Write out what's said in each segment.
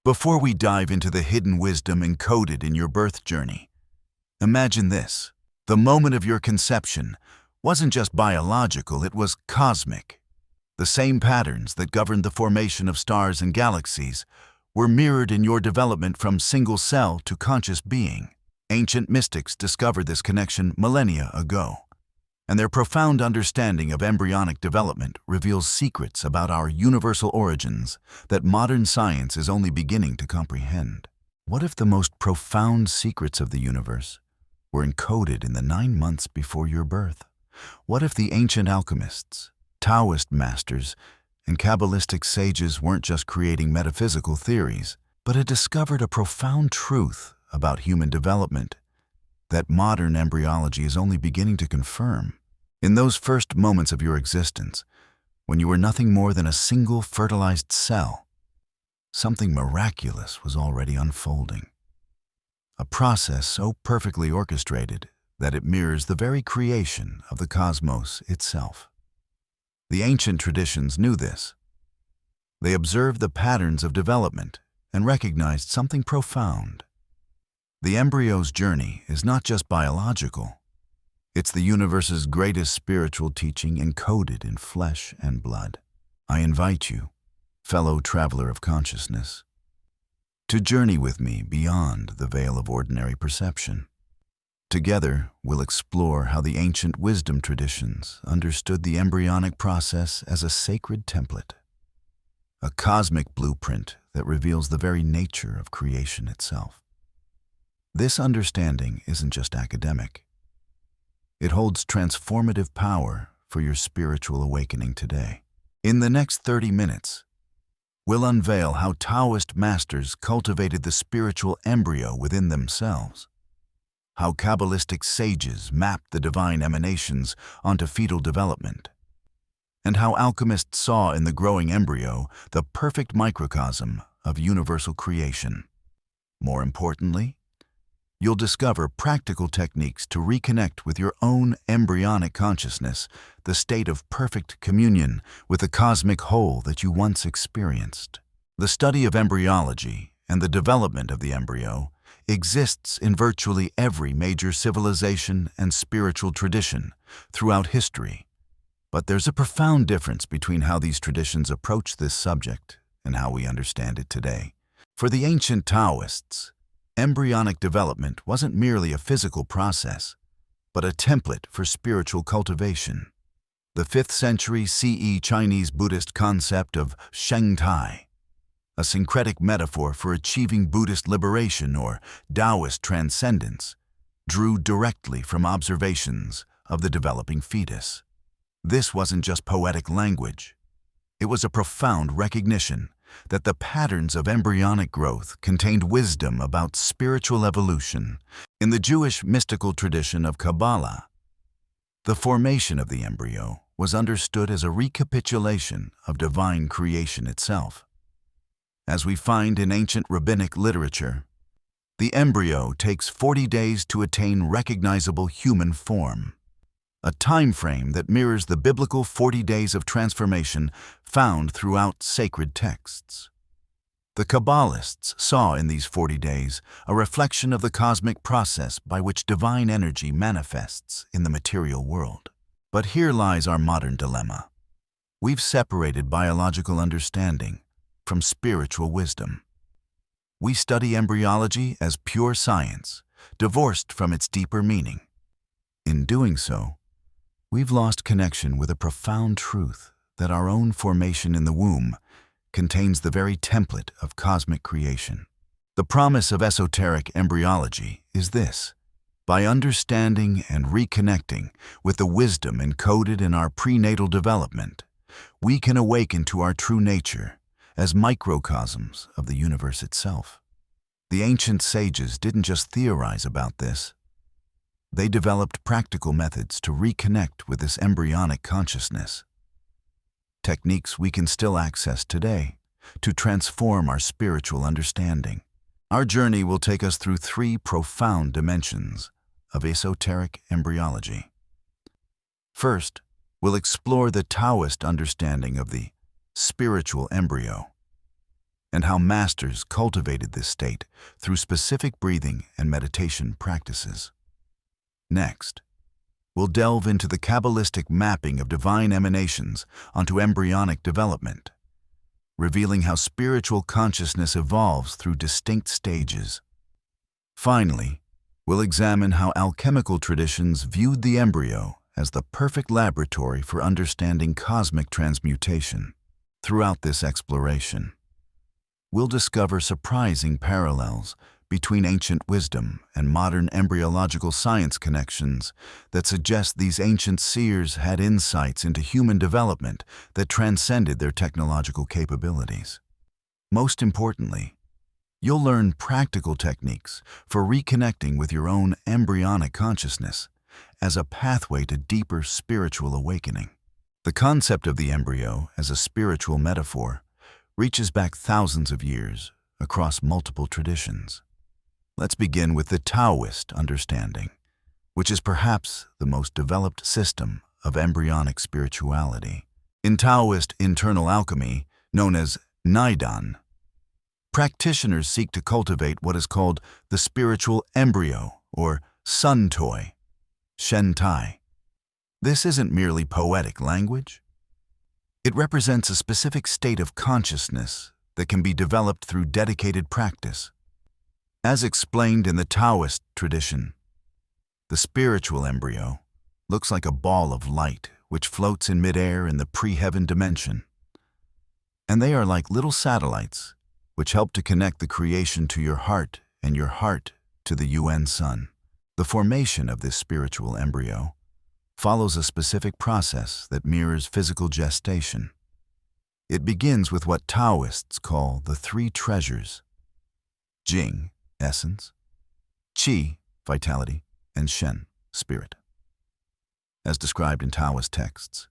Before we dive into the hidden wisdom encoded in your birth journey, imagine this. The moment of your conception wasn't just biological, it was cosmic. The same patterns that governed the formation of stars and galaxies were mirrored in your development from single cell to conscious being. Ancient mystics discovered this connection millennia ago, and their profound understanding of embryonic development reveals secrets about our universal origins that modern science is only beginning to comprehend. What if the most profound secrets of the universe were encoded in the 9 months before your birth? What if the ancient alchemists, Taoist masters, and Kabbalistic sages weren't just creating metaphysical theories, but had discovered a profound truth about human development that modern embryology is only beginning to confirm? In those first moments of your existence, when you were nothing more than a single fertilized cell, something miraculous was already unfolding. A process so perfectly orchestrated that it mirrors the very creation of the cosmos itself. The ancient traditions knew this. They observed the patterns of development and recognized something profound. The embryo's journey is not just biological. It's the universe's greatest spiritual teaching encoded in flesh and blood. I invite you, fellow traveler of consciousness, to journey with me beyond the veil of ordinary perception. Together, we'll explore how the ancient wisdom traditions understood the embryonic process as a sacred template, a cosmic blueprint that reveals the very nature of creation itself. This understanding isn't just academic. It holds transformative power for your spiritual awakening today. In the next 30 minutes, we'll unveil how Taoist masters cultivated the spiritual embryo within themselves, how Kabbalistic sages mapped the divine emanations onto fetal development, and how alchemists saw in the growing embryo the perfect microcosm of universal creation. More importantly, you'll discover practical techniques to reconnect with your own embryonic consciousness, the state of perfect communion with the cosmic whole that you once experienced. The study of embryology and the development of the embryo exists in virtually every major civilization and spiritual tradition throughout history. But there's a profound difference between how these traditions approach this subject and how we understand it today. For the ancient Taoists, embryonic development wasn't merely a physical process, but a template for spiritual cultivation. The 5th century CE Chinese Buddhist concept of Sheng Tai, a syncretic metaphor for achieving Buddhist liberation or Taoist transcendence, drew directly from observations of the developing fetus. This wasn't just poetic language. It was a profound recognition that the patterns of embryonic growth contained wisdom about spiritual evolution. In the Jewish mystical tradition of Kabbalah, the formation of the embryo was understood as a recapitulation of divine creation itself. As we find in ancient rabbinic literature, the embryo takes 40 days to attain recognizable human form, a time frame that mirrors the biblical 40 days of transformation found throughout sacred texts. The Kabbalists saw in these 40 days a reflection of the cosmic process by which divine energy manifests in the material world. But here lies our modern dilemma. We've separated biological understanding from spiritual wisdom. We study embryology as pure science, divorced from its deeper meaning. In doing so, we've lost connection with a profound truth that our own formation in the womb contains the very template of cosmic creation. The promise of esoteric embryology is this: by understanding and reconnecting with the wisdom encoded in our prenatal development, we can awaken to our true nature as microcosms of the universe itself. The ancient sages didn't just theorize about this. They developed practical methods to reconnect with this embryonic consciousness, techniques we can still access today to transform our spiritual understanding. Our journey will take us through 3 profound dimensions of esoteric embryology. First, we'll explore the Taoist understanding of the spiritual embryo, and how masters cultivated this state through specific breathing and meditation practices. Next, we'll delve into the Kabbalistic mapping of divine emanations onto embryonic development, revealing how spiritual consciousness evolves through distinct stages. Finally, we'll examine how alchemical traditions viewed the embryo as the perfect laboratory for understanding cosmic transmutation. Throughout this exploration, we'll discover surprising parallels between ancient wisdom and modern embryological science connections that suggest these ancient seers had insights into human development that transcended their technological capabilities. Most importantly, you'll learn practical techniques for reconnecting with your own embryonic consciousness as a pathway to deeper spiritual awakening. The concept of the embryo as a spiritual metaphor reaches back thousands of years across multiple traditions. Let's begin with the Taoist understanding, which is perhaps the most developed system of embryonic spirituality. In Taoist internal alchemy, known as Naidan, practitioners seek to cultivate what is called the spiritual embryo, or sun toy, Shen Tai. This isn't merely poetic language. It represents a specific state of consciousness that can be developed through dedicated practice. As explained in the Taoist tradition, the spiritual embryo looks like a ball of light which floats in midair in the pre-heaven dimension. And they are like little satellites which help to connect the creation to your heart and your heart to the UN Sun. The formation of this spiritual embryo follows a specific process that mirrors physical gestation. It begins with what Taoists call the three treasures: Jing, essence; Qi, vitality; and Shen, spirit. As described in Taoist texts,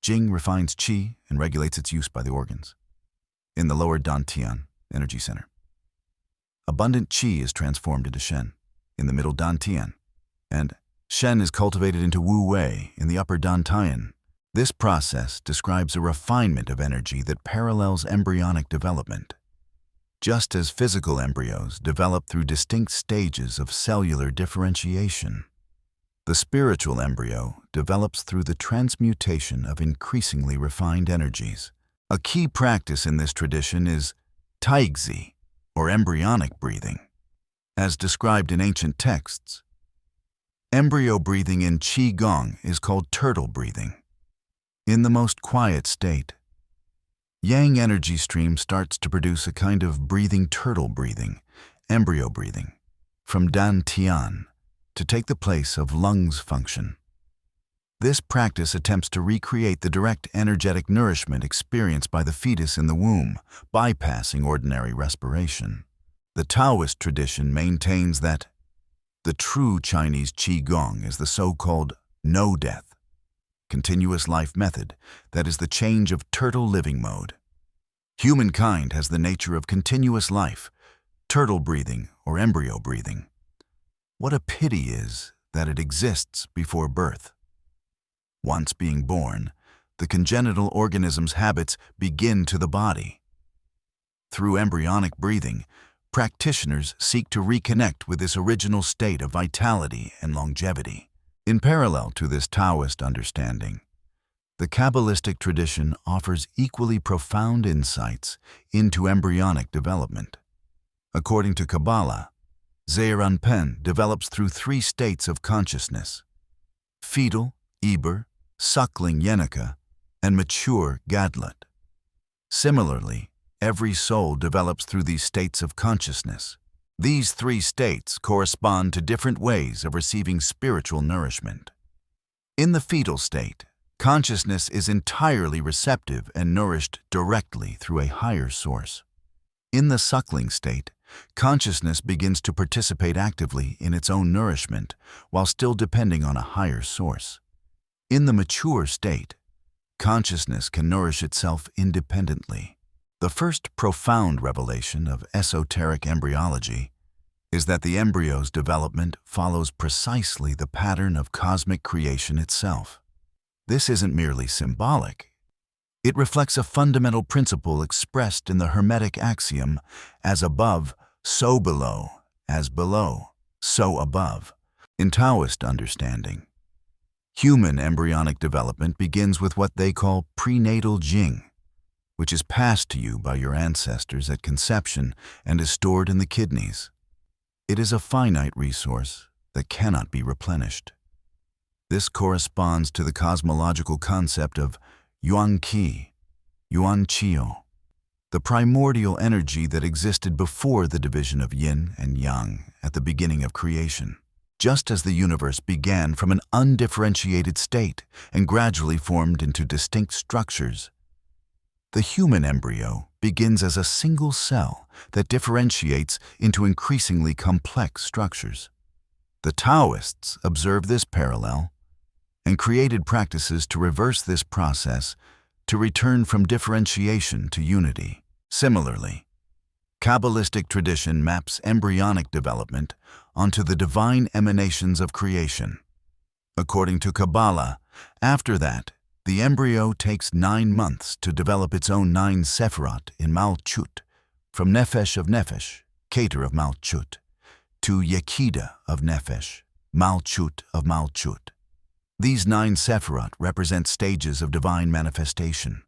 Jing refines Qi and regulates its use by the organs. In the lower Dantian, energy center, abundant Qi is transformed into Shen in the middle Dantian, and Shen is cultivated into Wu Wei in the upper Dantian. This process describes a refinement of energy that parallels embryonic development. Just as physical embryos develop through distinct stages of cellular differentiation, the spiritual embryo develops through the transmutation of increasingly refined energies. A key practice in this tradition is Taixi, or embryonic breathing. As described in ancient texts, embryo breathing in Qigong is called turtle breathing. In the most quiet state, Yang energy stream starts to produce a kind of breathing turtle breathing, embryo breathing, from Dantian to take the place of lungs function. This practice attempts to recreate the direct energetic nourishment experienced by the fetus in the womb, bypassing ordinary respiration. The Taoist tradition maintains that the true Chinese Qigong is the so-called no-death, continuous life method that is the change of turtle living mode. Humankind has the nature of continuous life, turtle breathing or embryo breathing. What a pity is that it exists before birth. Once being born, the congenital organism's habits begin to the body. Through embryonic breathing, practitioners seek to reconnect with this original state of vitality and longevity. In parallel to this Taoist understanding, the Kabbalistic tradition offers equally profound insights into embryonic development. According to Kabbalah, Zeir Anpin develops through three states of consciousness: fetal, Eber, suckling, Yenika, and mature, Gadlut. Similarly, every soul develops through these states of consciousness. These three states correspond to different ways of receiving spiritual nourishment. In the fetal state, consciousness is entirely receptive and nourished directly through a higher source. In the suckling state, consciousness begins to participate actively in its own nourishment while still depending on a higher source. In the mature state, consciousness can nourish itself independently. The first profound revelation of esoteric embryology is that the embryo's development follows precisely the pattern of cosmic creation itself. This isn't merely symbolic. It reflects a fundamental principle expressed in the Hermetic axiom, as above, so below, as below, so above. In Taoist understanding, human embryonic development begins with what they call prenatal jing, which is passed to you by your ancestors at conception and is stored in the kidneys. It is a finite resource that cannot be replenished. This corresponds to the cosmological concept of yuan qi, yuan qio, the primordial energy that existed before the division of yin and yang at the beginning of creation. Just as the universe began from an undifferentiated state and gradually formed into distinct structures, the human embryo begins as a single cell that differentiates into increasingly complex structures. The Taoists observed this parallel and created practices to reverse this process to return from differentiation to unity. Similarly, Kabbalistic tradition maps embryonic development onto the divine emanations of creation. According to Kabbalah, after that, the embryo takes 9 months to develop its own 9 sephirot in Malchut, from Nefesh of Nefesh, Keter of Malchut, to Yekida of Nefesh, Malchut of Malchut. These 9 sephirot represent stages of divine manifestation,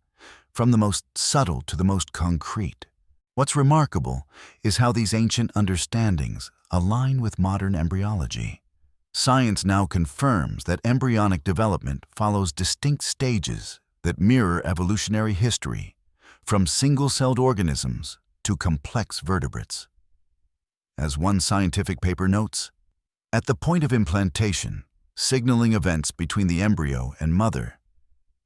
from the most subtle to the most concrete. What's remarkable is how these ancient understandings align with modern embryology. Science now confirms that embryonic development follows distinct stages that mirror evolutionary history, from single-celled organisms to complex vertebrates. As one scientific paper notes, at the point of implantation, signaling events between the embryo and mother,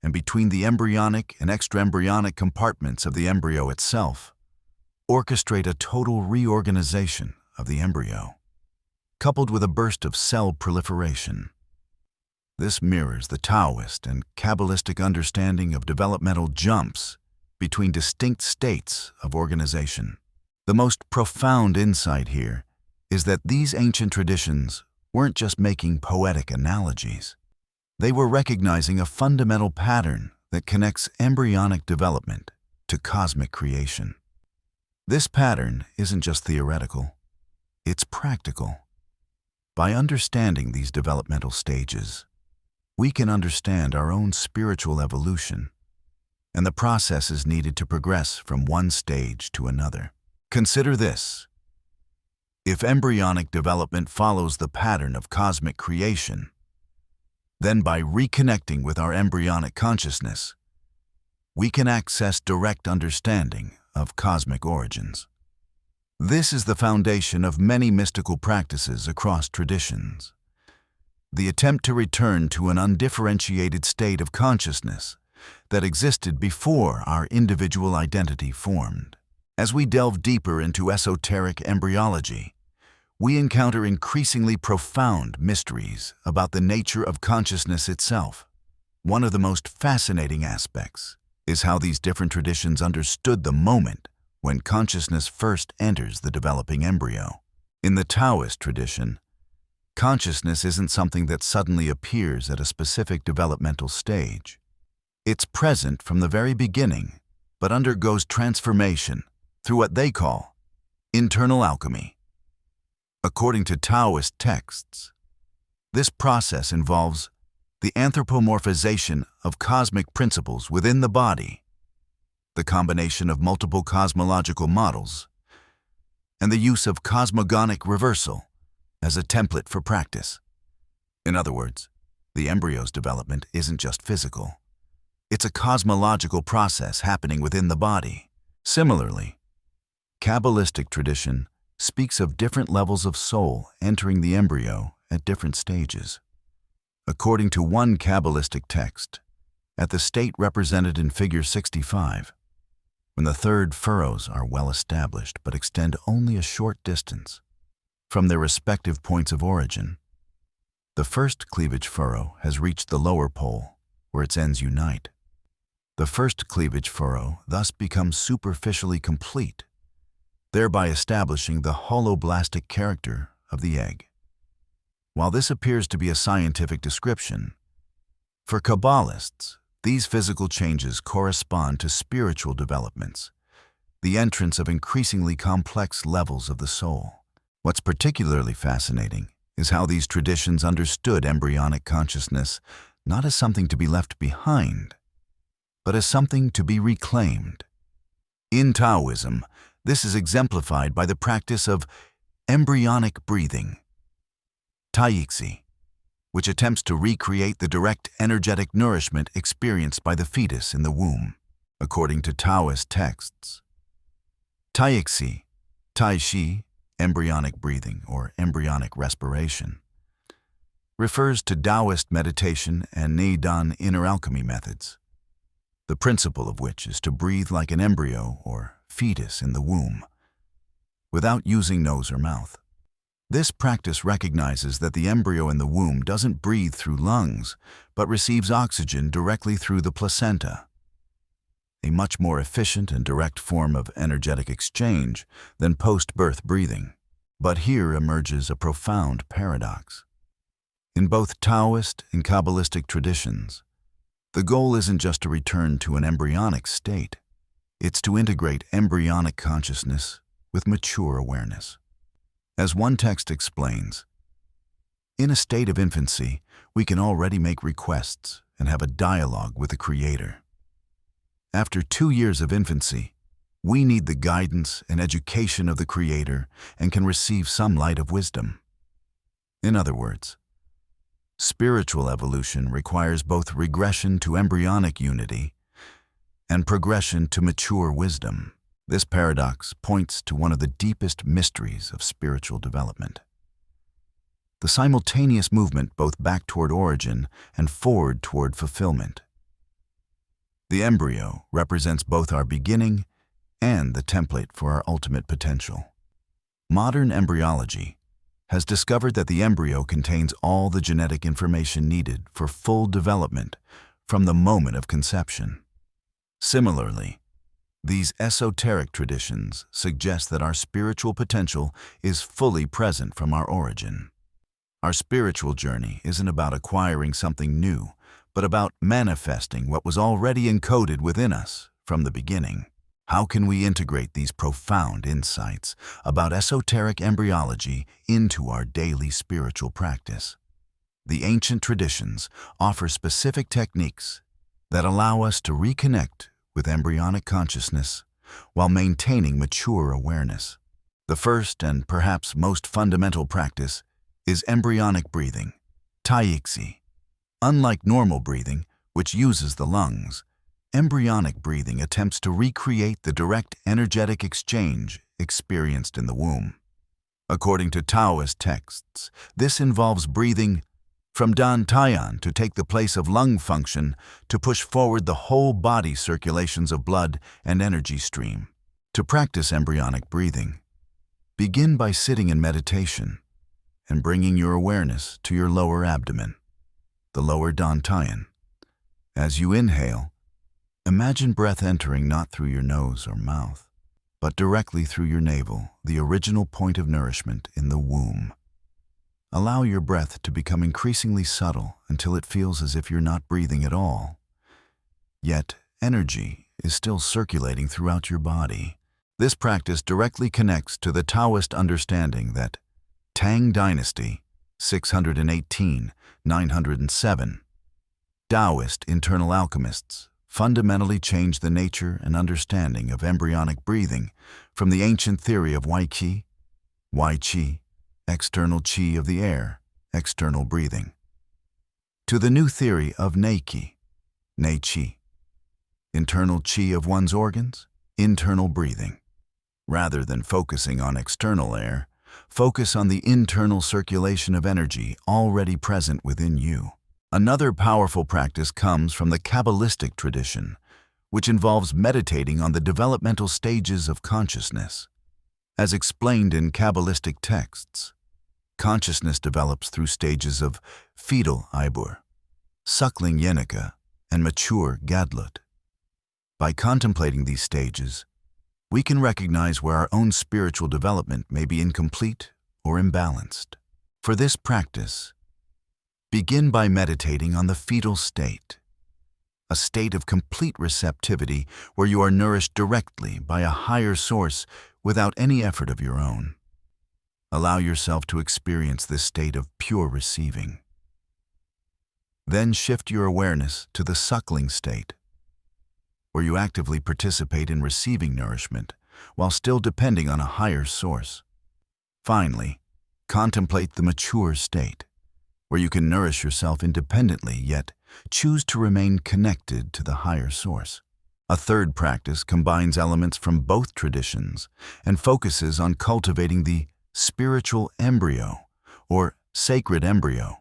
and between the embryonic and extraembryonic compartments of the embryo itself, orchestrate a total reorganization of the embryo, coupled with a burst of cell proliferation. This mirrors the Taoist and Kabbalistic understanding of developmental jumps between distinct states of organization. The most profound insight here is that these ancient traditions weren't just making poetic analogies. They were recognizing a fundamental pattern that connects embryonic development to cosmic creation. This pattern isn't just theoretical, it's practical. By understanding these developmental stages, we can understand our own spiritual evolution and the processes needed to progress from one stage to another. Consider this. If embryonic development follows the pattern of cosmic creation, then by reconnecting with our embryonic consciousness, we can access direct understanding of cosmic origins. This is the foundation of many mystical practices across traditions. The attempt to return to an undifferentiated state of consciousness that existed before our individual identity formed. As we delve deeper into esoteric embryology, we encounter increasingly profound mysteries about the nature of consciousness itself. One of the most fascinating aspects is how these different traditions understood the moment when consciousness first enters the developing embryo. In the Taoist tradition, consciousness isn't something that suddenly appears at a specific developmental stage. It's present from the very beginning, but undergoes transformation through what they call internal alchemy. According to Taoist texts, this process involves the anthropomorphization of cosmic principles within the body, the combination of multiple cosmological models, and the use of cosmogonic reversal as a template for practice. In other words, the embryo's development isn't just physical. It's a cosmological process happening within the body. Similarly, Kabbalistic tradition speaks of different levels of soul entering the embryo at different stages. According to one Kabbalistic text, at the state represented in Figure 65, when the third furrows are well established but extend only a short distance from their respective points of origin, the first cleavage furrow has reached the lower pole, where its ends unite. The first cleavage furrow thus becomes superficially complete, thereby establishing the holoblastic character of the egg. While this appears to be a scientific description, for Kabbalists, These physical changes correspond to spiritual developments, the entrance of increasingly complex levels of the soul. What's particularly fascinating is how these traditions understood embryonic consciousness not as something to be left behind, but as something to be reclaimed. In Taoism, this is exemplified by the practice of embryonic breathing, Taoist, which attempts to recreate the direct energetic nourishment experienced by the fetus in the womb, according to Taoist texts. Taoist, Tai Chi, embryonic breathing or embryonic respiration, refers to Taoist meditation and Neidan inner alchemy methods, the principle of which is to breathe like an embryo or fetus in the womb, without using nose or mouth. This practice recognizes that the embryo in the womb doesn't breathe through lungs, but receives oxygen directly through the placenta, a much more efficient and direct form of energetic exchange than post-birth breathing. But here emerges a profound paradox. In both Taoist and Kabbalistic traditions, the goal isn't just to return to an embryonic state, it's to integrate embryonic consciousness with mature awareness. As one text explains, in a state of infancy, we can already make requests and have a dialogue with the Creator. After 2 years of infancy, we need the guidance and education of the Creator and can receive some light of wisdom. In other words, spiritual evolution requires both regression to embryonic unity and progression to mature wisdom. This paradox points to one of the deepest mysteries of spiritual development: the simultaneous movement both back toward origin and forward toward fulfillment. The embryo represents both our beginning and the template for our ultimate potential. Modern embryology has discovered that the embryo contains all the genetic information needed for full development from the moment of conception. Similarly, these esoteric traditions suggest that our spiritual potential is fully present from our origin. Our spiritual journey isn't about acquiring something new, but about manifesting what was already encoded within us from the beginning. How can we integrate these profound insights about esoteric embryology into our daily spiritual practice? The ancient traditions offer specific techniques that allow us to reconnect with embryonic consciousness while maintaining mature awareness. The first and perhaps most fundamental practice is embryonic breathing, Taoist. Unlike normal breathing, which uses the lungs, embryonic breathing attempts to recreate the direct energetic exchange experienced in the womb. According to Taoist texts, this involves breathing from Dan Tayan to take the place of lung function to push forward the whole body circulations of blood and energy stream. To practice embryonic breathing, begin by sitting in meditation and bringing your awareness to your lower abdomen, the lower Dan Tayan. As you inhale, imagine breath entering not through your nose or mouth, but directly through your navel, the original point of nourishment in the womb. Allow your breath to become increasingly subtle until it feels as if you're not breathing at all. Yet, energy is still circulating throughout your body. This practice directly connects to the Taoist understanding that Tang Dynasty, 618-907, Taoist internal alchemists fundamentally changed the nature and understanding of embryonic breathing from the ancient theory of Wai Qi, external qi of the air, external breathing, to the new theory of Nei Qi, internal qi of one's organs, internal breathing. Rather than focusing on external air, focus on the internal circulation of energy already present within you. Another powerful practice comes from the Kabbalistic tradition, which involves meditating on the developmental stages of consciousness. As explained in Kabbalistic texts, consciousness develops through stages of fetal Ibur, suckling Yenika, and mature Gadlut. By contemplating these stages, we can recognize where our own spiritual development may be incomplete or imbalanced. For this practice, begin by meditating on the fetal state. a state of complete receptivity where you are nourished directly by a higher source without any effort of your own. Allow yourself to experience this state of pure receiving. Then shift your awareness to the suckling state, where you actively participate in receiving nourishment while still depending on a higher source. Finally, contemplate the mature state, where you can nourish yourself independently yet choose to remain connected to the higher source. A third practice combines elements from both traditions and focuses on cultivating the spiritual embryo, or sacred embryo,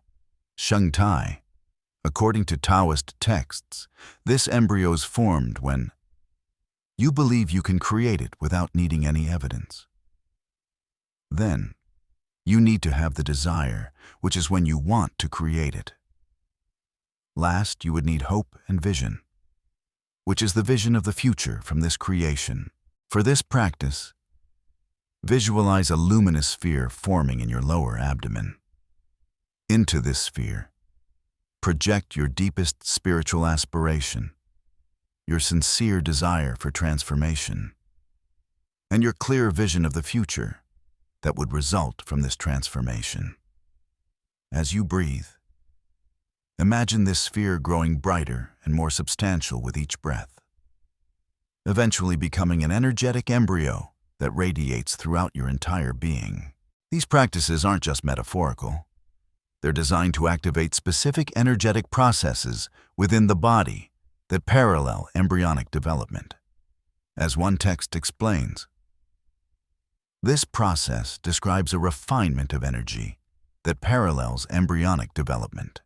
sheng tai. According to Taoist texts, this embryo is formed when you believe you can create it without needing any evidence. Then, you need to have the desire, which is when you want to create it. Last, you would need hope and vision, which is the vision of the future from this creation. For this practice, visualize a luminous sphere forming in your lower abdomen. Into this sphere, project your deepest spiritual aspiration, your sincere desire for transformation, and your clear vision of the future that would result from this transformation. As you breathe, imagine this sphere growing brighter and more substantial with each breath, eventually becoming an energetic embryo that radiates throughout your entire being. These practices aren't just metaphorical. They're designed to activate specific energetic processes within the body that parallel embryonic development. As one text explains, this process describes a refinement of energy that parallels embryonic development.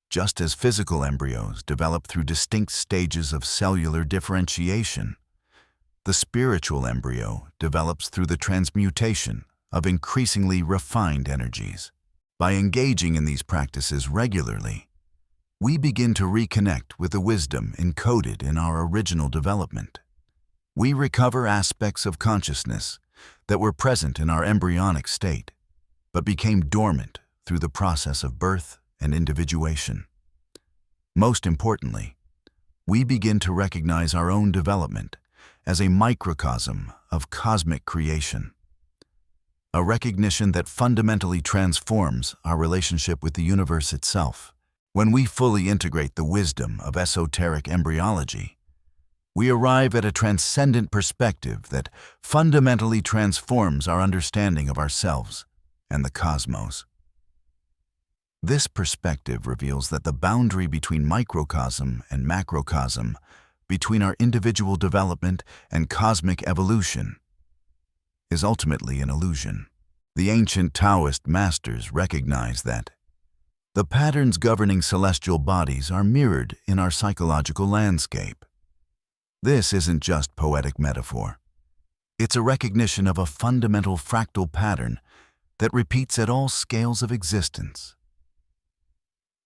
Just as physical embryos develop through distinct stages of cellular differentiation, the spiritual embryo develops through the transmutation of increasingly refined energies. By engaging in these practices regularly, we begin to reconnect with the wisdom encoded in our original development. We recover aspects of consciousness that were present in our embryonic state, but became dormant through the process of birth and individuation. Most importantly, we begin to recognize our own development as a microcosm of cosmic creation, a recognition that fundamentally transforms our relationship with the universe itself. When we fully integrate the wisdom of esoteric embryology, we arrive at a transcendent perspective that fundamentally transforms our understanding of ourselves and the cosmos. This perspective reveals that the boundary between microcosm and macrocosm, between our individual development and cosmic evolution, is ultimately an illusion. The ancient Taoist masters recognize that the patterns governing celestial bodies are mirrored in our psychological landscape. This isn't just poetic metaphor. It's a recognition of a fundamental fractal pattern that repeats at all scales of existence.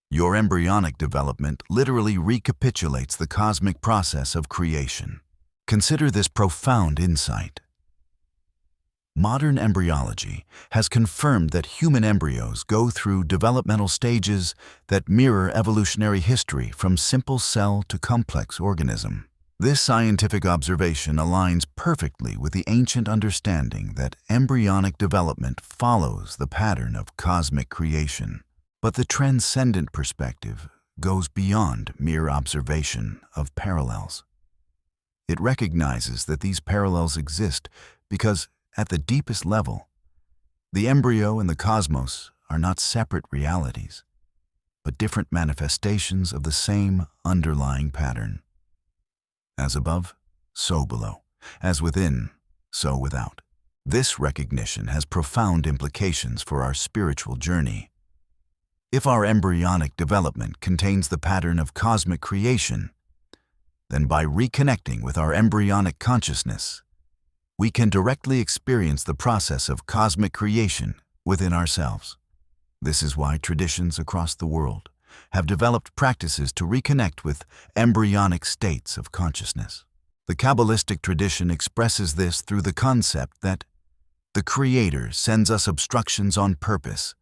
Your embryonic development literally recapitulates the cosmic process of creation. Consider this profound insight. Modern embryology has confirmed that human embryos go through developmental stages that mirror evolutionary history from simple cell to complex organism. This scientific observation aligns perfectly with the ancient understanding that embryonic development follows the pattern of cosmic creation. But the transcendent perspective goes beyond mere observation of parallels. It recognizes that these parallels exist because, at the deepest level, the embryo and the cosmos are not separate realities, but different manifestations of the same underlying pattern. As above, so below. As within, so without. This recognition has profound implications for our spiritual journey. If our embryonic development contains the pattern of cosmic creation, then by reconnecting with our embryonic consciousness, we can directly experience the process of cosmic creation within ourselves. This is why traditions across the world have developed practices to reconnect with embryonic states of consciousness. The Kabbalistic tradition expresses this through the concept that the Creator sends us obstructions on purpose,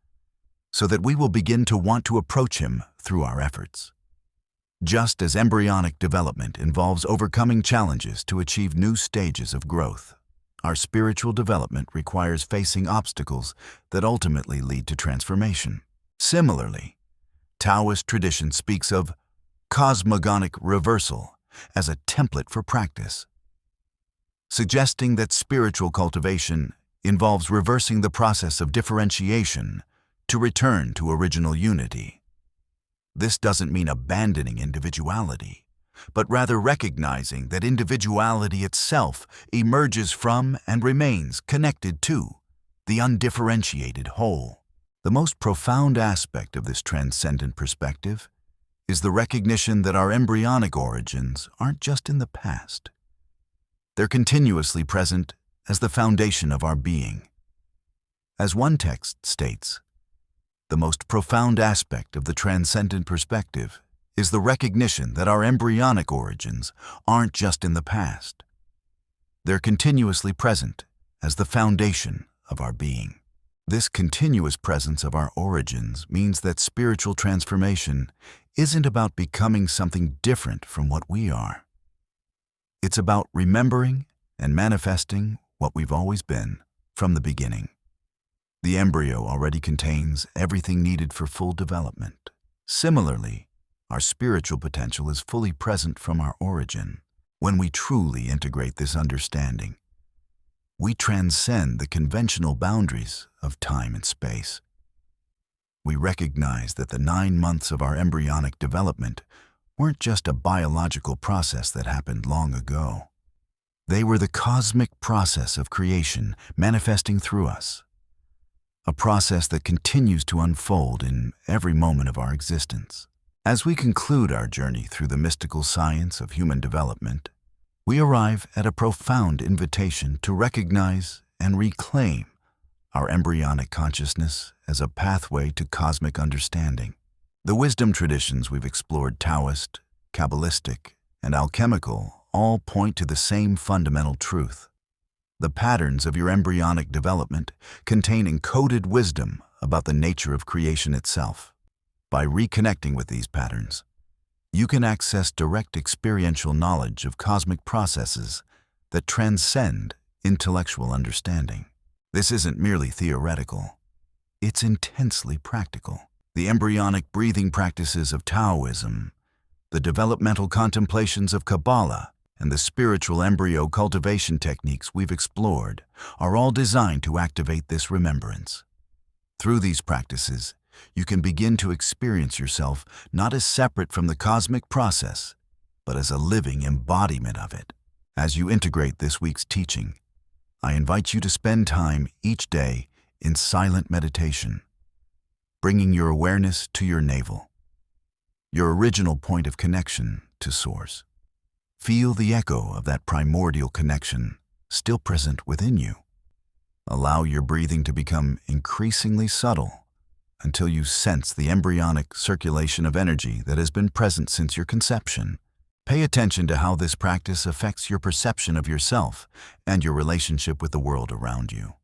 so that we will begin to want to approach Him through our efforts. Just as embryonic development involves overcoming challenges to achieve new stages of growth, our spiritual development requires facing obstacles that ultimately lead to transformation. Similarly, Taoist tradition speaks of cosmogonic reversal as a template for practice, suggesting that spiritual cultivation involves reversing the process of differentiation to return to original unity. This doesn't mean abandoning individuality, but rather recognizing that individuality itself emerges from and remains connected to the undifferentiated whole. The most profound aspect of this transcendent perspective is the recognition that our embryonic origins aren't just in the past. They're continuously present as the foundation of our being. As one text states, the most profound aspect of the transcendent perspective is the recognition that our embryonic origins aren't just in the past. They're continuously present as the foundation of our being. This continuous presence of our origins means that spiritual transformation isn't about becoming something different from what we are. It's about remembering and manifesting what we've always been from the beginning. The embryo already contains everything needed for full development. Similarly, our spiritual potential is fully present from our origin. When we truly integrate this understanding, we transcend the conventional boundaries of time and space. We recognize that the 9 months of our embryonic development weren't just a biological process that happened long ago. They were the cosmic process of creation manifesting through us, a process that continues to unfold in every moment of our existence. As we conclude our journey through the mystical science of human development, we arrive at a profound invitation to recognize and reclaim our embryonic consciousness as a pathway to cosmic understanding. The wisdom traditions we've explored, Taoist, Kabbalistic, and alchemical, all point to the same fundamental truth. The patterns of your embryonic development contain encoded wisdom about the nature of creation itself. By reconnecting with these patterns, you can access direct experiential knowledge of cosmic processes that transcend intellectual understanding. This isn't merely theoretical, it's intensely practical. The embryonic breathing practices of Taoism, the developmental contemplations of Kabbalah, and the spiritual embryo cultivation techniques we've explored are all designed to activate this remembrance. Through these practices, you can begin to experience yourself not as separate from the cosmic process, but as a living embodiment of it. As you integrate this week's teaching, I invite you to spend time each day in silent meditation, bringing your awareness to your navel, your original point of connection to Source. Feel the echo of that primordial connection still present within you. Allow your breathing to become increasingly subtle until you sense the embryonic circulation of energy that has been present since your conception. Pay attention to how this practice affects your perception of yourself and your relationship with the world around you.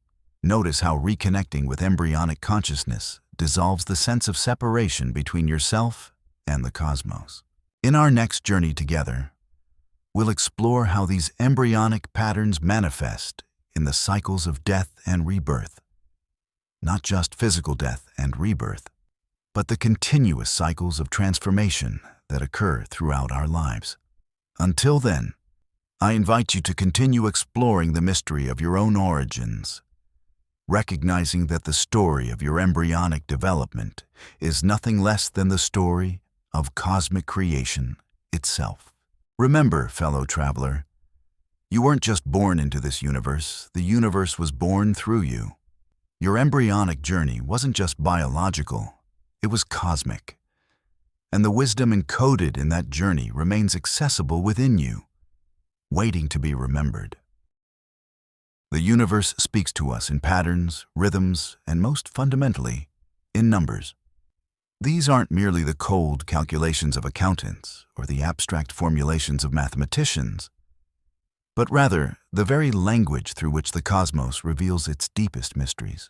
Notice how reconnecting with embryonic consciousness dissolves the sense of separation between yourself and the cosmos. In our next journey together, we'll explore how these embryonic patterns manifest in the cycles of death and rebirth. Not just physical death and rebirth, but the continuous cycles of transformation that occur throughout our lives. Until then, I invite you to continue exploring the mystery of your own origins, recognizing that the story of your embryonic development is nothing less than the story of cosmic creation itself. Remember, fellow traveler, you weren't just born into this universe, the universe was born through you. Your embryonic journey wasn't just biological, it was cosmic. And the wisdom encoded in that journey remains accessible within you, waiting to be remembered. The universe speaks to us in patterns, rhythms, and most fundamentally, in numbers. These aren't merely the cold calculations of accountants or the abstract formulations of mathematicians, but rather the very language through which the cosmos reveals its deepest mysteries.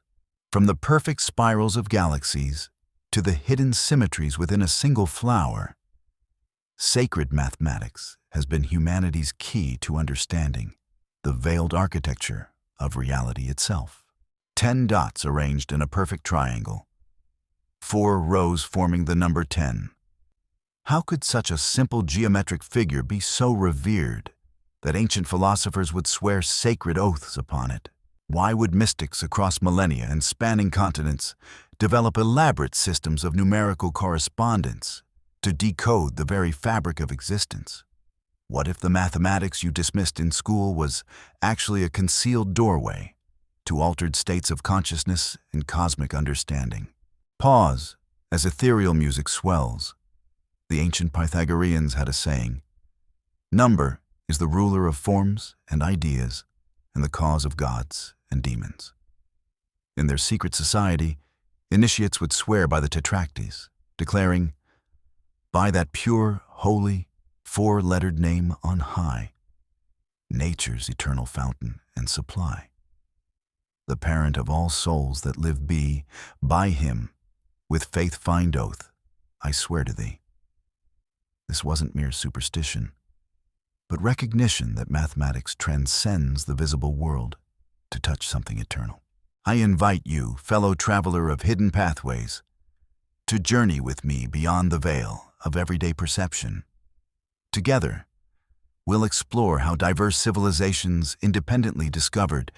From the perfect spirals of galaxies to the hidden symmetries within a single flower, Sacred mathematics has been humanity's key to understanding the veiled architecture of reality itself. 10 dots arranged in a perfect triangle, 4 rows forming the number 10. How could such a simple geometric figure be so revered that ancient philosophers would swear sacred oaths upon it? Why would mystics across millennia and spanning continents develop elaborate systems of numerical correspondence to decode the very fabric of existence? What if the mathematics you dismissed in school was actually a concealed doorway to altered states of consciousness and cosmic understanding? Pause as ethereal music swells. The ancient Pythagoreans had a saying: "Number is the ruler of forms and ideas and the cause of gods and demons." In their secret society, initiates would swear by the tetractys, declaring, "By that pure, holy, four-lettered name on high, nature's eternal fountain and supply, the parent of all souls that live be, by him, with faith find oath, I swear to thee." This wasn't mere superstition, but recognition that mathematics transcends the visible world to touch something eternal. I invite you, fellow traveler of hidden pathways, to journey with me beyond the veil of everyday perception. Together, we'll explore how diverse civilizations independently discovered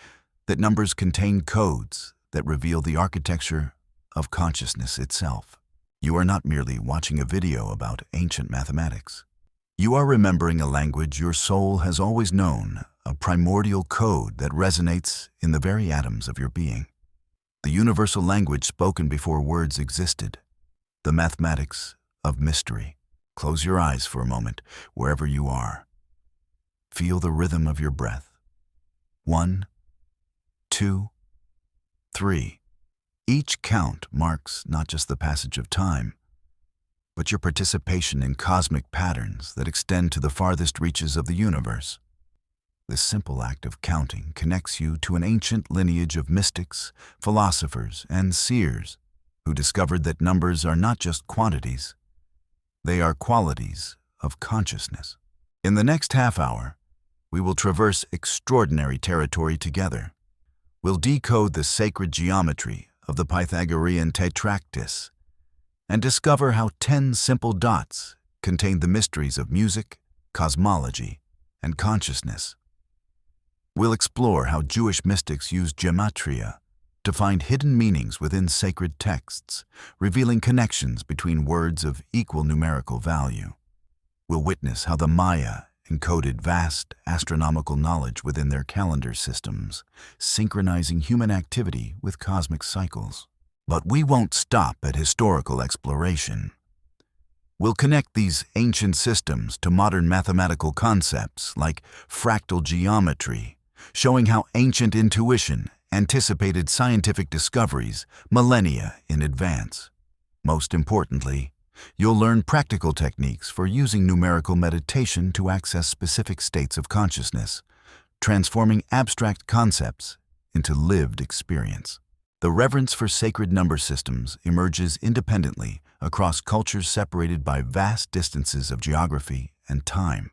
that numbers contain codes that reveal the architecture of consciousness itself. You are not merely watching a video about ancient mathematics. You are remembering a language your soul has always known, a primordial code that resonates in the very atoms of your being. The universal language spoken before words existed. The mathematics of mystery. Close your eyes for a moment, wherever you are. Feel the rhythm of your breath. 1, 2, 3. Each count marks not just the passage of time, but your participation in cosmic patterns that extend to the farthest reaches of the universe. This simple act of counting connects you to an ancient lineage of mystics, philosophers, and seers who discovered that numbers are not just quantities, they are qualities of consciousness. In the next half hour, we will traverse extraordinary territory together. We'll decode the sacred geometry of the Pythagorean tetractys and discover how 10 simple dots contain the mysteries of music, cosmology, and consciousness. We'll explore how Jewish mystics used gematria to find hidden meanings within sacred texts, revealing connections between words of equal numerical value. We'll witness how the Maya encoded vast astronomical knowledge within their calendar systems, synchronizing human activity with cosmic cycles. But we won't stop at historical exploration. We'll connect these ancient systems to modern mathematical concepts like fractal geometry, showing how ancient intuition anticipated scientific discoveries millennia in advance. Most importantly, you'll learn practical techniques for using numerical meditation to access specific states of consciousness, transforming abstract concepts into lived experience. The reverence for sacred number systems emerges independently across cultures separated by vast distances of geography and time,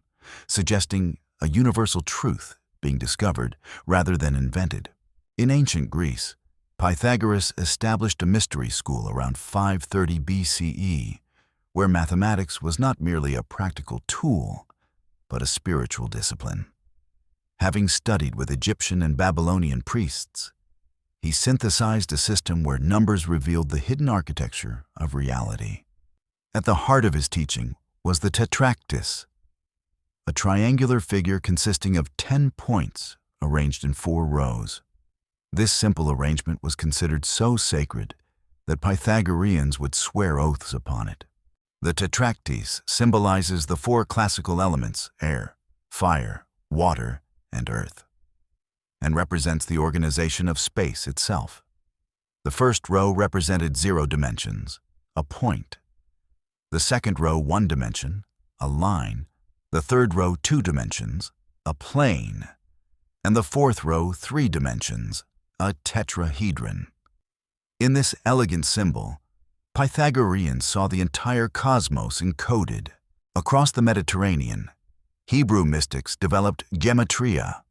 suggesting a universal truth being discovered rather than invented. In ancient Greece, Pythagoras established a mystery school around 530 BCE, where mathematics was not merely a practical tool, but a spiritual discipline. Having studied with Egyptian and Babylonian priests, he synthesized a system where numbers revealed the hidden architecture of reality. At the heart of his teaching was the tetractys, a triangular figure consisting of 10 points arranged in 4 rows. This simple arrangement was considered so sacred that Pythagoreans would swear oaths upon it. The tetractys symbolizes the 4 classical elements: air, fire, water, and earth, and represents the organization of space itself. The first row represented 0 dimensions, a point. The second row 1 dimension, a line. The third row 2 dimensions, a plane. And the fourth row 3 dimensions, a tetrahedron. In this elegant symbol, Pythagoreans saw the entire cosmos encoded, Across the Mediterranean, Hebrew mystics developed gematria,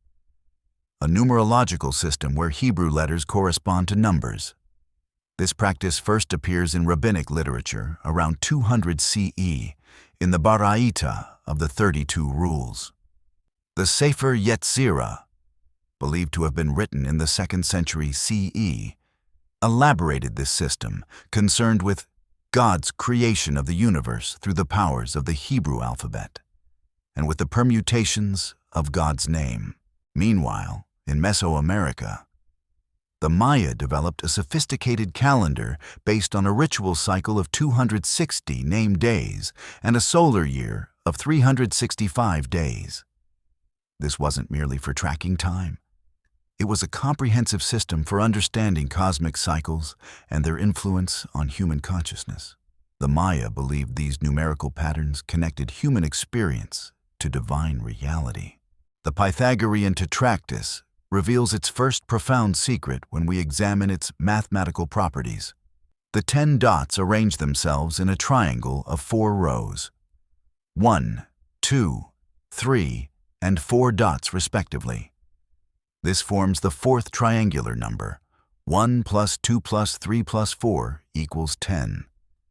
a numerological system where Hebrew letters correspond to numbers. This practice first appears in rabbinic literature around 200 CE in the Baraita of the 32 Rules. The Sefer Yetzirah, believed to have been written in the 2nd century CE, elaborated this system concerned with God's creation of the universe through the powers of the Hebrew alphabet and with the permutations of God's name. Meanwhile, in Mesoamerica, the Maya developed a sophisticated calendar based on a ritual cycle of 260 named days and a solar year of 365 days. This wasn't merely for tracking time. It was a comprehensive system for understanding cosmic cycles and their influence on human consciousness. The Maya believed these numerical patterns connected human experience to divine reality. The Pythagorean Tetractys reveals its first profound secret when we examine its mathematical properties. The 10 dots arrange themselves in a triangle of 4 rows. 1, 2, 3, and 4 dots respectively. This forms the 4th triangular number. 1 plus 2 plus 3 plus 4 equals 10,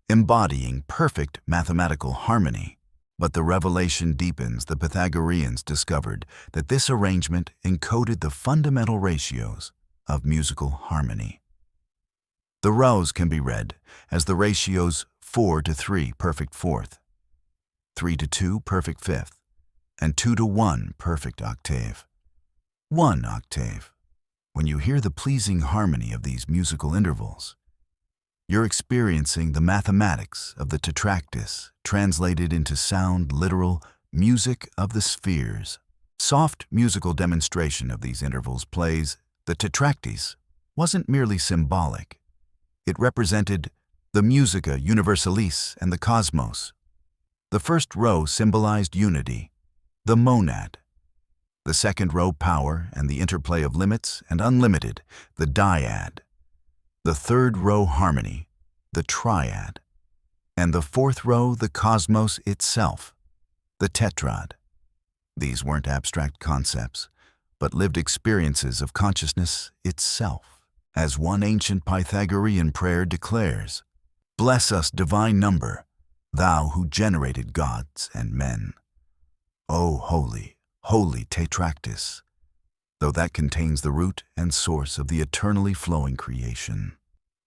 embodying perfect mathematical harmony. But the revelation deepens. The Pythagoreans discovered that this arrangement encoded the fundamental ratios of musical harmony. The rows can be read as the ratios 4 to 3 perfect 4th, 3 to 2 perfect 5th, and 2 to 1 perfect octave. 1 octave. When you hear the pleasing harmony of these musical intervals, you're experiencing the mathematics of the Tetractys translated into sound, literal music of the spheres. Soft musical demonstration of these intervals plays. The Tetractys wasn't merely symbolic. It represented the musica universalis and the cosmos. The first row symbolized unity, the monad. The second row, power and the interplay of limits and unlimited, the dyad. The third row, harmony, the triad. And the 4th row, the cosmos itself, the tetrad. These weren't abstract concepts, but lived experiences of consciousness itself. As one ancient Pythagorean prayer declares, "Bless us, divine number, thou who generated gods and men. O holy, holy Tetractys, though that contains the root and source of the eternally flowing creation."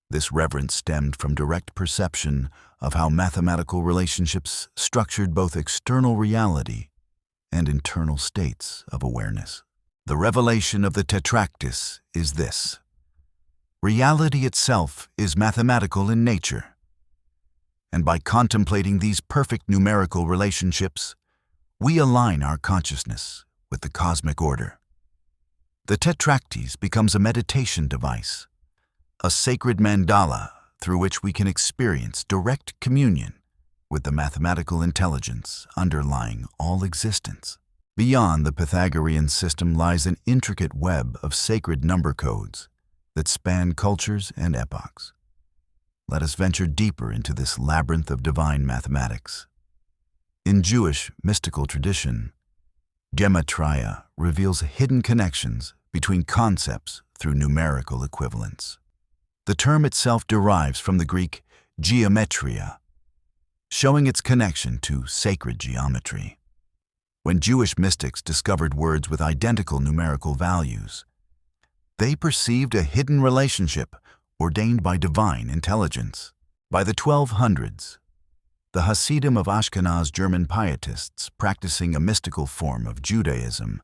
This reverence stemmed from direct perception of how mathematical relationships structured both external reality and internal states of awareness. The revelation of the Tetractys is this: reality itself is mathematical in nature, and by contemplating these perfect numerical relationships, we align our consciousness with the cosmic order. The Tetractys becomes a meditation device, a sacred mandala through which we can experience direct communion with the mathematical intelligence underlying all existence. Beyond the Pythagorean system lies an intricate web of sacred number codes that span cultures and epochs. Let us venture deeper into this labyrinth of divine mathematics. In Jewish mystical tradition, gematria reveals hidden connections between concepts through numerical equivalence. The term itself derives from the Greek geometria, showing its connection to sacred geometry. When Jewish mystics discovered words with identical numerical values, they perceived a hidden relationship ordained by divine intelligence. By the 1200s, the Hasidim of Ashkenaz German pietists practicing a mystical form of Judaism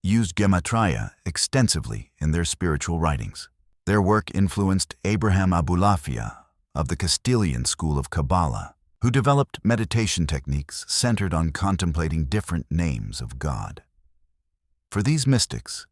used gematria extensively in their spiritual writings. Their work influenced Abraham Abulafia of the Castilian school of Kabbalah, who developed meditation techniques centered on contemplating different names of God. For these mystics,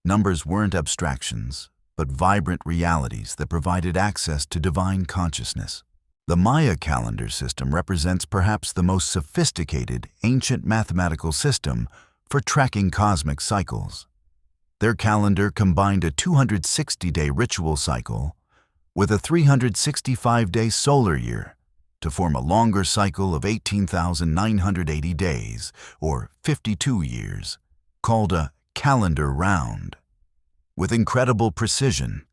numbers weren't abstractions, but vibrant realities that provided access to divine consciousness. The Maya calendar system represents perhaps the most sophisticated ancient mathematical system for tracking cosmic cycles. Their calendar combined a 260-day ritual cycle with a 365-day solar year to form a longer cycle of 18,980 days, or 52 years, called a calendar round. With incredible precision,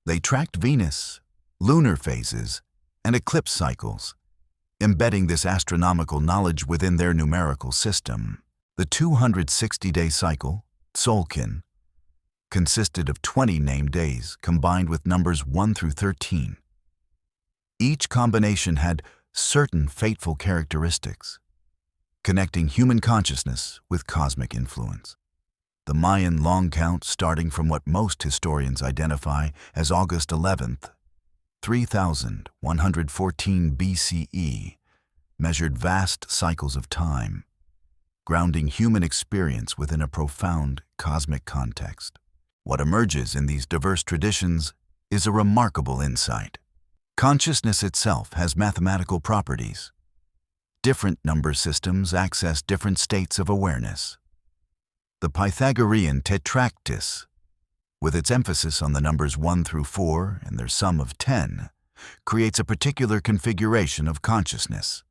they tracked Venus, lunar phases, and eclipse cycles, embedding this astronomical knowledge within their numerical system. The 260-day cycle, Tzolk'in, consisted of 20 named days combined with numbers 1 through 13. Each combination had certain fateful characteristics, connecting human consciousness with cosmic influence. The Mayan long count, starting from what most historians identify as August 11th, 3114 BCE, measured vast cycles of time, grounding human experience within a profound cosmic context. What emerges in these diverse traditions is a remarkable insight. Consciousness itself has mathematical properties. Different number systems access different states of awareness. The Pythagorean tetractys, with its emphasis on the numbers 1 through 4 and their sum of 10, creates a particular configuration of consciousness.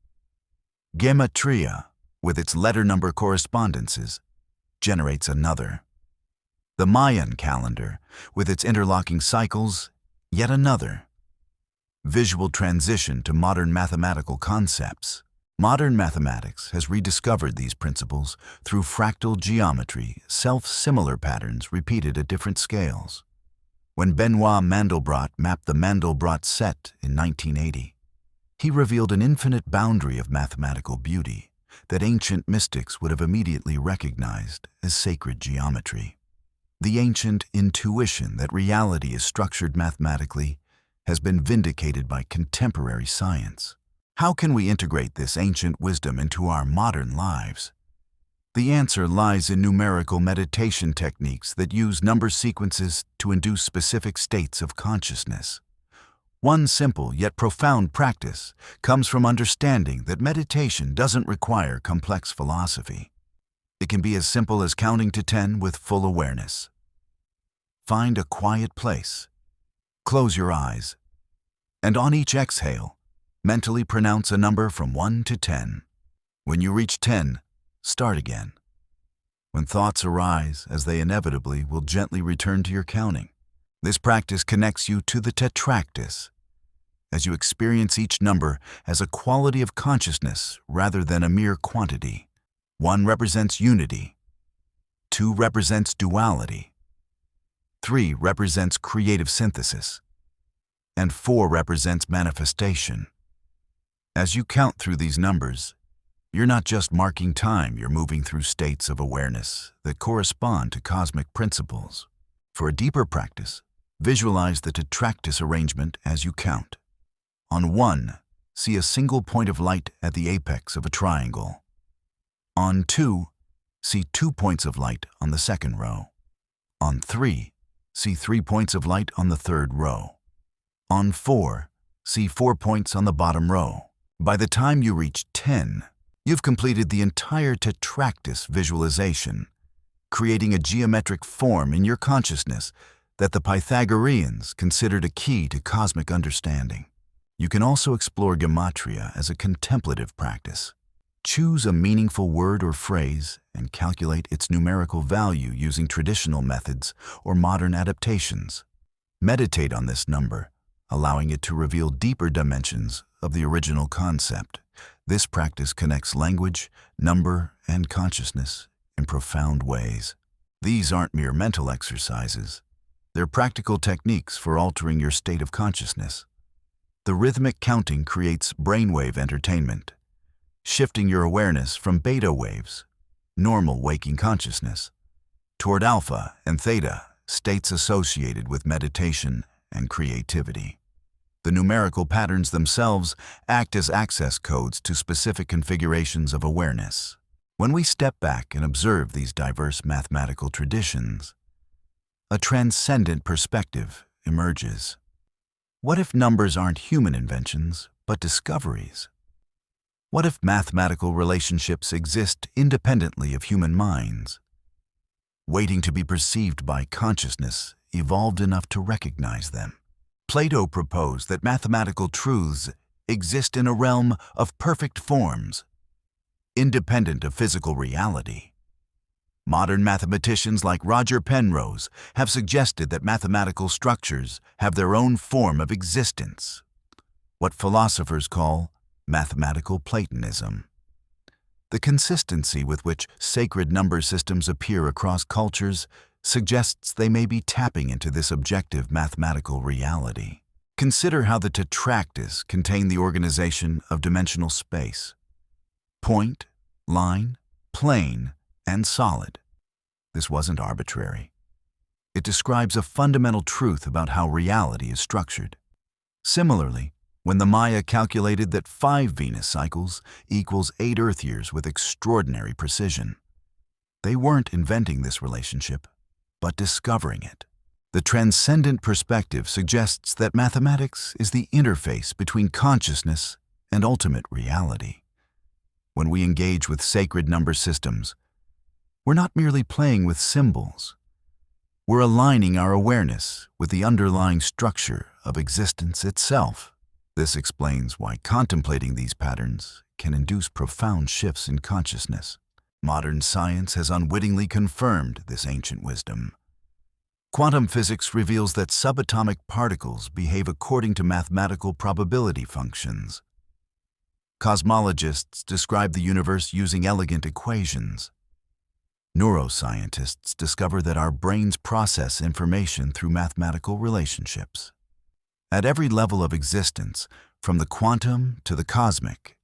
Gematria, with its letter-number correspondences, generates another. The Mayan calendar, with its interlocking cycles, yet another. Visual transition to modern mathematical concepts. Modern mathematics has rediscovered these principles through fractal geometry, self-similar patterns repeated at different scales. When Benoit Mandelbrot mapped the Mandelbrot set in 1980, he revealed an infinite boundary of mathematical beauty that ancient mystics would have immediately recognized as sacred geometry. The ancient intuition that reality is structured mathematically has been vindicated by contemporary science. How can we integrate this ancient wisdom into our modern lives? The answer lies in numerical meditation techniques that use number sequences to induce specific states of consciousness. One simple yet profound practice comes from understanding that meditation doesn't require complex philosophy. It can be as simple as counting to 10 with full awareness. Find a quiet place, close your eyes, and on each exhale, mentally pronounce a number from 1 to 10. When you reach 10, start again. When thoughts arise, as they inevitably will gently return to your counting. This practice connects you to the tetractys, as you experience each number as a quality of consciousness rather than a mere quantity. 1 represents unity, 2 represents duality, 3 represents creative synthesis, and 4 represents manifestation. As you count through these numbers, you're not just marking time, you're moving through states of awareness that correspond to cosmic principles. For a deeper practice, visualize the tetractys arrangement as you count. On 1, see a single point of light at the apex of a triangle. On 2, see 2 points of light on the second row. On 3, see 3 points of light on the third row. On 4, see 4 points on the bottom row. By the time you reach 10, you've completed the entire tetractys visualization, creating a geometric form in your consciousness that the Pythagoreans considered a key to cosmic understanding. You can also explore gematria as a contemplative practice. Choose a meaningful word or phrase and calculate its numerical value using traditional methods or modern adaptations. Meditate on this number, allowing it to reveal deeper dimensions of the original concept. This practice connects language, number, and consciousness in profound ways. These aren't mere mental exercises. They're practical techniques for altering your state of consciousness. The rhythmic counting creates brainwave entertainment, shifting your awareness from beta waves, normal waking consciousness, toward alpha and theta, states associated with meditation and creativity. The numerical patterns themselves act as access codes to specific configurations of awareness. When we step back and observe these diverse mathematical traditions, a transcendent perspective emerges. What if numbers aren't human inventions, but discoveries? What if mathematical relationships exist independently of human minds, waiting to be perceived by consciousness evolved enough to recognize them? Plato proposed that mathematical truths exist in a realm of perfect forms, independent of physical reality. Modern mathematicians like Roger Penrose have suggested that mathematical structures have their own form of existence, what philosophers call mathematical Platonism. The consistency with which sacred number systems appear across cultures suggests they may be tapping into this objective mathematical reality. Consider how the tetractys contain the organization of dimensional space: point, line, plane, and solid. This wasn't arbitrary. It describes a fundamental truth about how reality is structured. Similarly, when the Maya calculated that 5 Venus cycles equals 8 Earth years with extraordinary precision, they weren't inventing this relationship, but discovering it. The transcendent perspective suggests that mathematics is the interface between consciousness and ultimate reality. When we engage with sacred number systems, we're not merely playing with symbols. We're aligning our awareness with the underlying structure of existence itself. This explains why contemplating these patterns can induce profound shifts in consciousness. Modern science has unwittingly confirmed this ancient wisdom. Quantum physics reveals that subatomic particles behave according to mathematical probability functions. Cosmologists describe the universe using elegant equations. Neuroscientists discover that our brains process information through mathematical relationships. At every level of existence, from the quantum to the cosmic,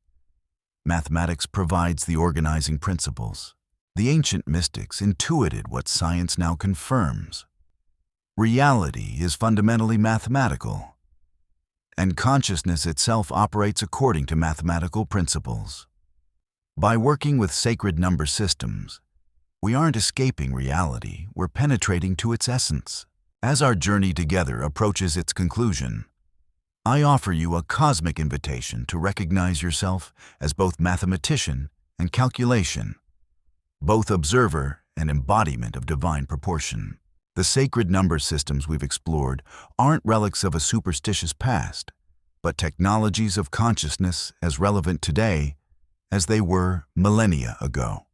mathematics provides the organizing principles. The ancient mystics intuited what science now confirms. Reality is fundamentally mathematical, and consciousness itself operates according to mathematical principles. By working with sacred number systems, we aren't escaping reality, we're penetrating to its essence. As our journey together approaches its conclusion, I offer you a cosmic invitation to recognize yourself as both mathematician and calculation, both observer and embodiment of divine proportion. The sacred number systems we've explored aren't relics of a superstitious past, but technologies of consciousness as relevant today as they were millennia ago.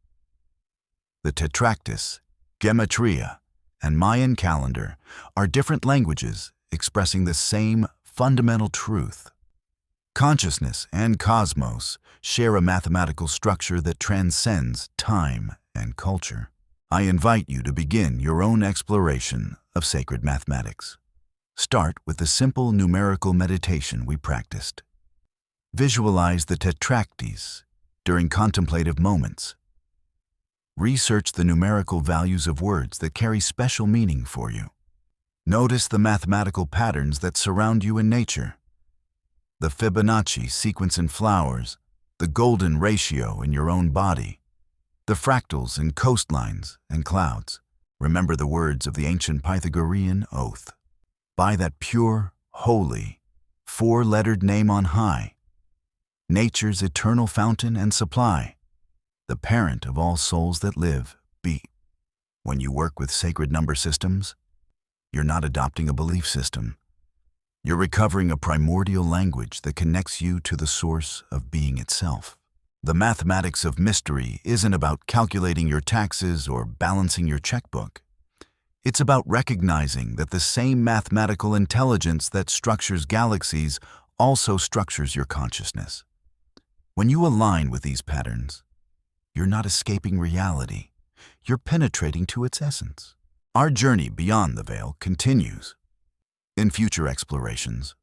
The tetractys, gematria, and Mayan calendar are different languages expressing the same fundamental truth. Consciousness and cosmos share a mathematical structure that transcends time and culture. I invite you to begin your own exploration of sacred mathematics. Start with the simple numerical meditation we practiced. Visualize the tetractys during contemplative moments. Research the numerical values of words that carry special meaning for you. Notice the mathematical patterns that surround you in nature. The Fibonacci sequence in flowers, the golden ratio in your own body, the fractals in coastlines and clouds. Remember the words of the ancient Pythagorean oath. By that pure, holy, 4-lettered name on high, nature's eternal fountain and supply, the parent of all souls that live, be. When you work with sacred number systems, you're not adopting a belief system. You're recovering a primordial language that connects you to the source of being itself. The mathematics of mystery isn't about calculating your taxes or balancing your checkbook. It's about recognizing that the same mathematical intelligence that structures galaxies also structures your consciousness. When you align with these patterns, you're not escaping reality. You're penetrating to its essence. Our journey beyond the veil continues. In future explorations,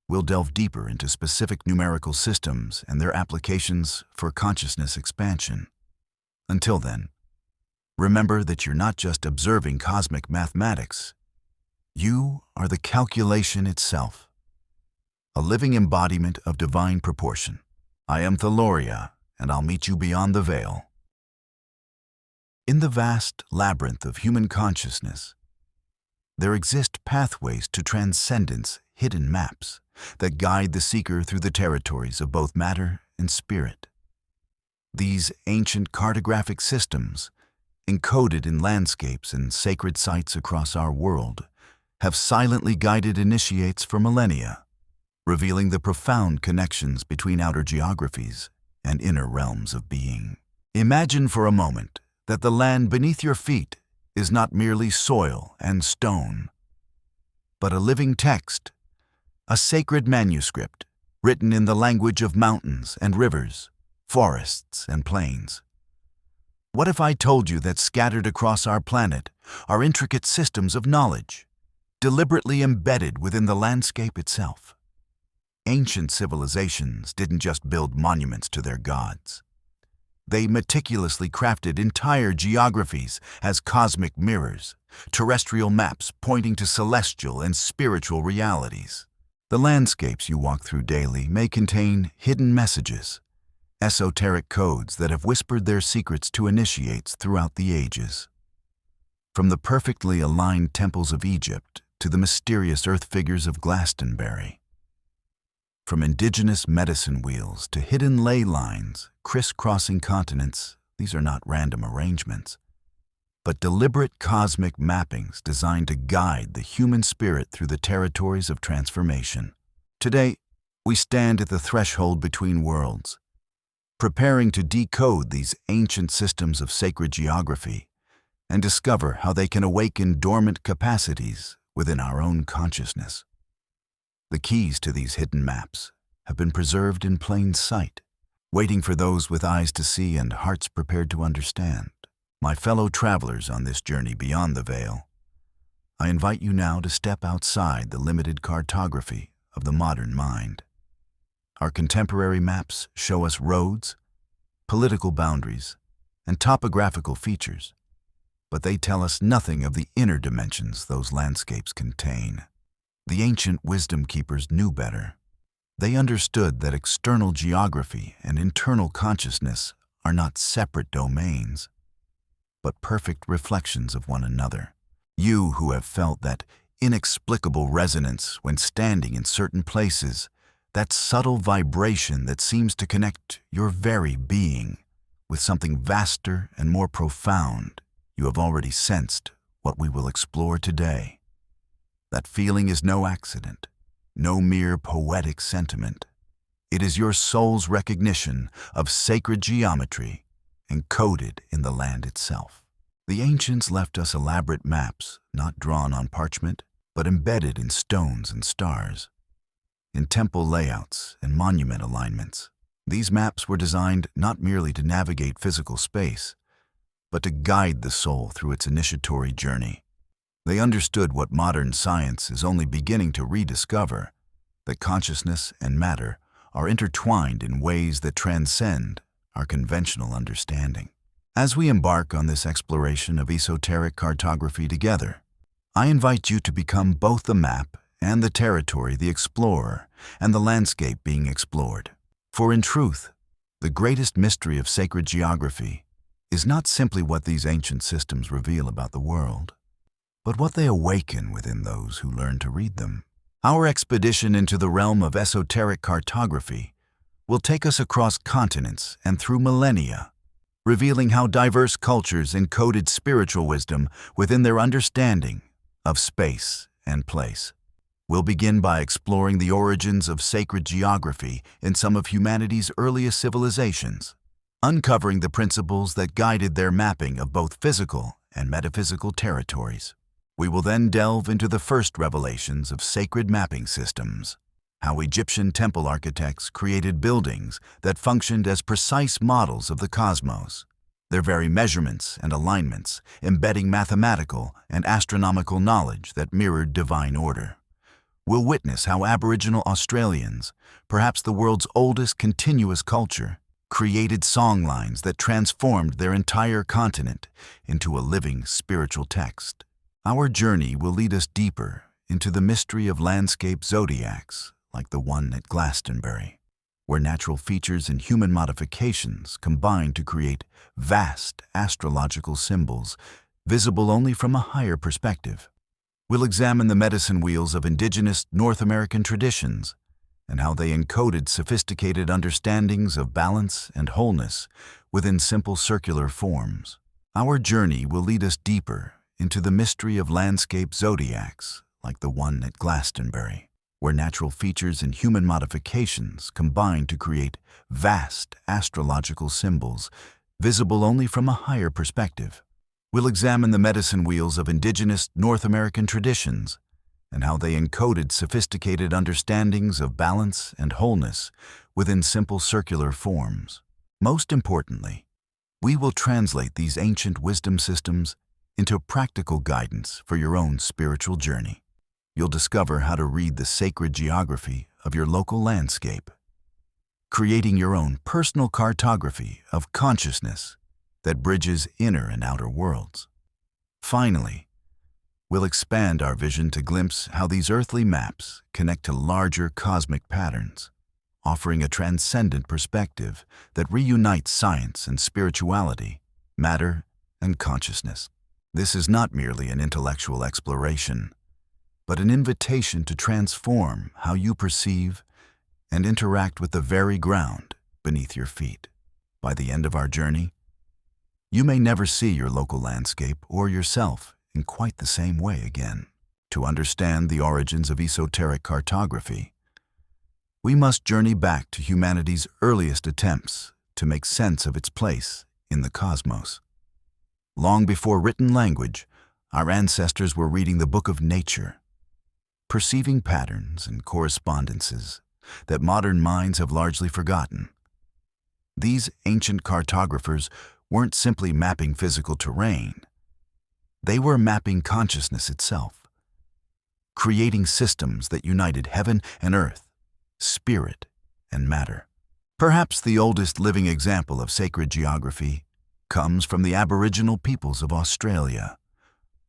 we'll delve deeper into specific numerical systems and their applications for consciousness expansion. Until then, remember that you're not just observing cosmic mathematics. You are the calculation itself, a living embodiment of divine proportion. I am Thaloria, and I'll meet you beyond the veil. In the vast labyrinth of human consciousness, there exist pathways to transcendence, hidden maps that guide the seeker through the territories of both matter and spirit. These ancient cartographic systems, encoded in landscapes and sacred sites across our world, have silently guided initiates for millennia. revealing the profound connections between outer geographies and inner realms of being. Imagine for a moment that the land beneath your feet is not merely soil and stone, but a living text, a sacred manuscript written in the language of mountains and rivers, forests and plains. What if I told you that scattered across our planet are intricate systems of knowledge, deliberately embedded within the landscape itself? Ancient civilizations didn't just build monuments to their gods. They meticulously crafted entire geographies as cosmic mirrors, terrestrial maps pointing to celestial and spiritual realities. The landscapes you walk through daily may contain hidden messages, esoteric codes that have whispered their secrets to initiates throughout the ages. From the perfectly aligned temples of Egypt to the mysterious earth figures of Glastonbury. From indigenous medicine wheels to hidden ley lines crisscrossing continents, these are not random arrangements, but deliberate cosmic mappings designed to guide the human spirit through the territories of transformation. Today, we stand at the threshold between worlds, preparing to decode these ancient systems of sacred geography and discover how they can awaken dormant capacities within our own consciousness. The keys to these hidden maps have been preserved in plain sight, waiting for those with eyes to see and hearts prepared to understand. My fellow travelers on this journey beyond the veil, I invite you now to step outside the limited cartography of the modern mind. Our contemporary maps show us roads, political boundaries, and topographical features, but they tell us nothing of the inner dimensions those landscapes contain. The ancient wisdom keepers knew better. They understood that external geography and internal consciousness are not separate domains, but perfect reflections of one another. You who have felt that inexplicable resonance when standing in certain places, that subtle vibration that seems to connect your very being with something vaster and more profound, you have already sensed what we will explore today. That feeling is no accident, no mere poetic sentiment. It is your soul's recognition of sacred geometry encoded in the land itself. The ancients left us elaborate maps, not drawn on parchment, but embedded in stones and stars, in temple layouts and monument alignments. These maps were designed not merely to navigate physical space, but to guide the soul through its initiatory journey. They understood what modern science is only beginning to rediscover, that consciousness and matter are intertwined in ways that transcend our conventional understanding. As we embark on this exploration of esoteric cartography together, I invite you to become both the map and the territory, the explorer, and the landscape being explored. For in truth, the greatest mystery of sacred geography is not simply what these ancient systems reveal about the world, but what they awaken within those who learn to read them. Our expedition into the realm of esoteric cartography will take us across continents and through millennia, revealing how diverse cultures encoded spiritual wisdom within their understanding of space and place. We'll begin by exploring the origins of sacred geography in some of humanity's earliest civilizations, uncovering the principles that guided their mapping of both physical and metaphysical territories. We will then delve into the first revelations of sacred mapping systems, how Egyptian temple architects created buildings that functioned as precise models of the cosmos, their very measurements and alignments embedding mathematical and astronomical knowledge that mirrored divine order. We'll witness how Aboriginal Australians, perhaps the world's oldest continuous culture, created songlines that transformed their entire continent into a living spiritual text. Our journey will lead us deeper into the mystery of landscape zodiacs like the one at Glastonbury, where natural features and human modifications combine to create vast astrological symbols visible only from a higher perspective. We'll examine the medicine wheels of indigenous North American traditions and how they encoded sophisticated understandings of balance and wholeness within simple circular forms. Our journey will lead us deeper into the mystery of landscape zodiacs like the one at Glastonbury, where natural features and human modifications combine to create vast astrological symbols visible only from a higher perspective. We'll examine the medicine wheels of indigenous North American traditions and how they encoded sophisticated understandings of balance and wholeness within simple circular forms. Most importantly, we will translate these ancient wisdom systems into practical guidance for your own spiritual journey. You'll discover how to read the sacred geography of your local landscape, creating your own personal cartography of consciousness that bridges inner and outer worlds. Finally, we'll expand our vision to glimpse how these earthly maps connect to larger cosmic patterns, offering a transcendent perspective that reunites science and spirituality, matter and consciousness. This is not merely an intellectual exploration, but an invitation to transform how you perceive and interact with the very ground beneath your feet. By the end of our journey, you may never see your local landscape or yourself in quite the same way again. To understand the origins of esoteric cartography, we must journey back to humanity's earliest attempts to make sense of its place in the cosmos. Long before written language, our ancestors were reading the book of nature, perceiving patterns and correspondences that modern minds have largely forgotten. These ancient cartographers weren't simply mapping physical terrain. They were mapping consciousness itself, creating systems that united heaven and earth, spirit and matter. Perhaps the oldest living example of sacred geography comes from the Aboriginal peoples of Australia.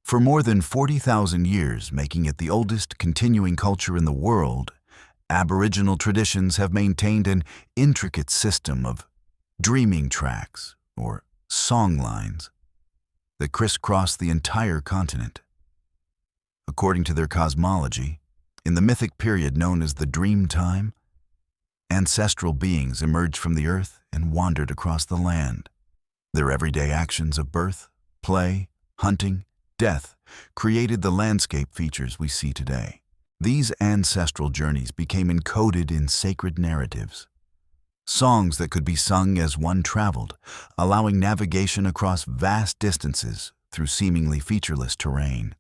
For more than 40,000 years, making it the oldest continuing culture in the world, Aboriginal traditions have maintained an intricate system of dreaming tracks, or song lines, that crisscross the entire continent. According to their cosmology, in the mythic period known as the dream time, ancestral beings emerged from the earth and wandered across the land. Their everyday actions of birth, play, hunting, death created the landscape features we see today. These ancestral journeys became encoded in sacred narratives, songs that could be sung as one traveled, allowing navigation across vast distances through seemingly featureless terrain.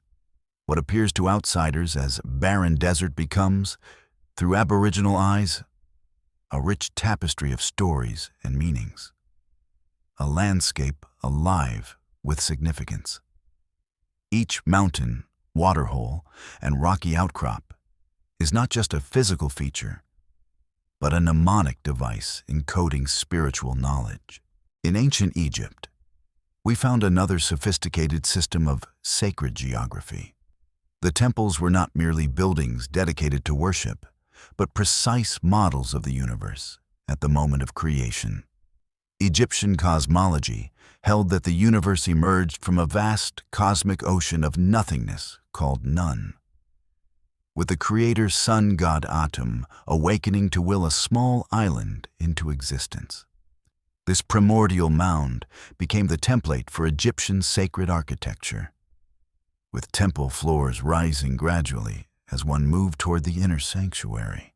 What appears to outsiders as barren desert becomes, through Aboriginal eyes, a rich tapestry of stories and meanings. A landscape alive with significance. Each mountain, waterhole, and rocky outcrop is not just a physical feature, but a mnemonic device encoding spiritual knowledge. In ancient Egypt, we found another sophisticated system of sacred geography. The temples were not merely buildings dedicated to worship, but precise models of the universe at the moment of creation. Egyptian cosmology held that the universe emerged from a vast cosmic ocean of nothingness called None, with the creator sun god Atum awakening to will a small island into existence. This primordial mound became the template for Egyptian sacred architecture, with temple floors rising gradually as one moved toward the inner sanctuary,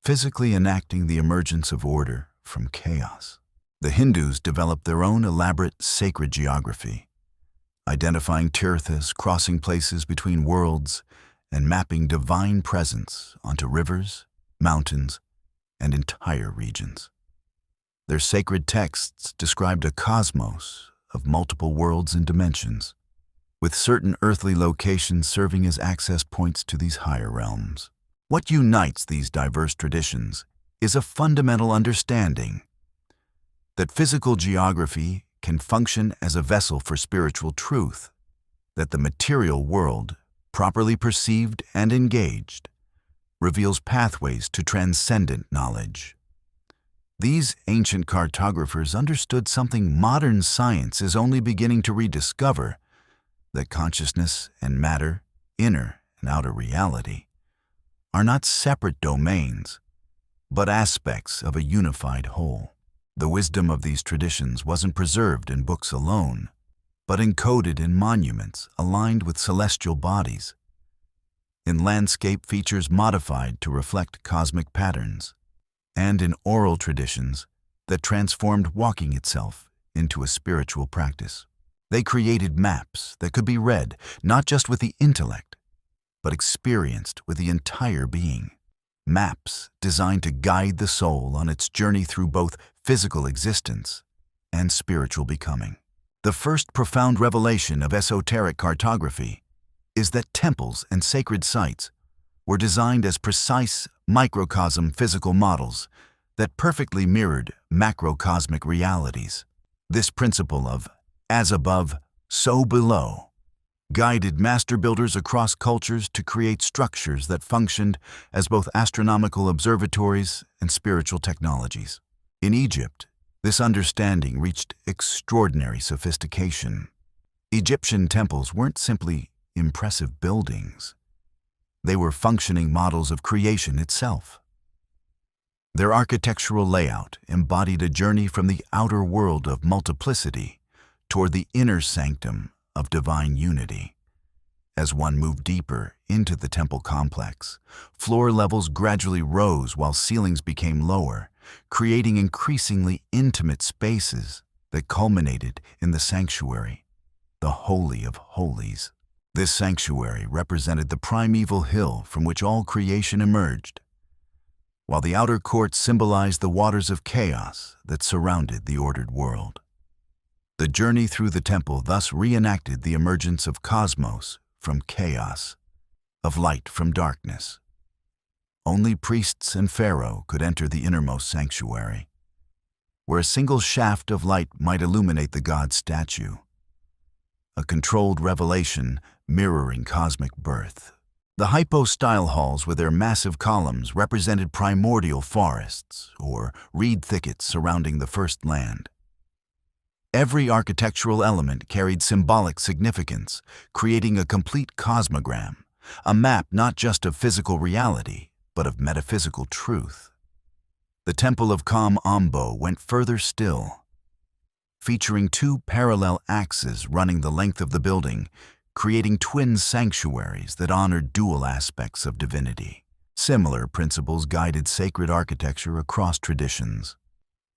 physically enacting the emergence of order from chaos. The Hindus developed their own elaborate sacred geography, identifying tirthas, crossing places between worlds, and mapping divine presence onto rivers, mountains, and entire regions. Their sacred texts described a cosmos of multiple worlds and dimensions, with certain earthly locations serving as access points to these higher realms. What unites these diverse traditions is a fundamental understanding that physical geography can function as a vessel for spiritual truth, that the material world, properly perceived and engaged, reveals pathways to transcendent knowledge. These ancient cartographers understood something modern science is only beginning to rediscover, that consciousness and matter, inner and outer reality, are not separate domains, but aspects of a unified whole. The wisdom of these traditions wasn't preserved in books alone, but encoded in monuments aligned with celestial bodies. in landscape features modified to reflect cosmic patterns, and in oral traditions that transformed walking itself into a spiritual practice. They created maps that could be read not just with the intellect, but experienced with the entire being. Maps designed to guide the soul on its journey through both physical existence and spiritual becoming. The first profound revelation of esoteric cartography is that temples and sacred sites were designed as precise microcosm physical models that perfectly mirrored macrocosmic realities. This principle of as above, so below guided master builders across cultures to create structures that functioned as both astronomical observatories and spiritual technologies. In Egypt, this understanding reached extraordinary sophistication. Egyptian temples weren't simply impressive buildings. They were functioning models of creation itself. Their architectural layout embodied a journey from the outer world of multiplicity toward the inner sanctum of divine unity. As one moved deeper into the temple complex, floor levels gradually rose while ceilings became lower, creating increasingly intimate spaces that culminated in the sanctuary, the Holy of Holies. This sanctuary represented the primeval hill from which all creation emerged, while the outer court symbolized the waters of chaos that surrounded the ordered world. The journey through the temple thus reenacted the emergence of cosmos from chaos, of light from darkness. Only priests and pharaoh could enter the innermost sanctuary, where a single shaft of light might illuminate the god's statue, a controlled revelation mirroring cosmic birth. The hypostyle halls with their massive columns represented primordial forests or reed thickets surrounding the first land. Every architectural element carried symbolic significance, creating a complete cosmogram, a map not just of physical reality, but of metaphysical truth. The Temple of Kam-Ombo went further still, featuring two parallel axes running the length of the building, creating twin sanctuaries that honored dual aspects of divinity. Similar principles guided sacred architecture across traditions.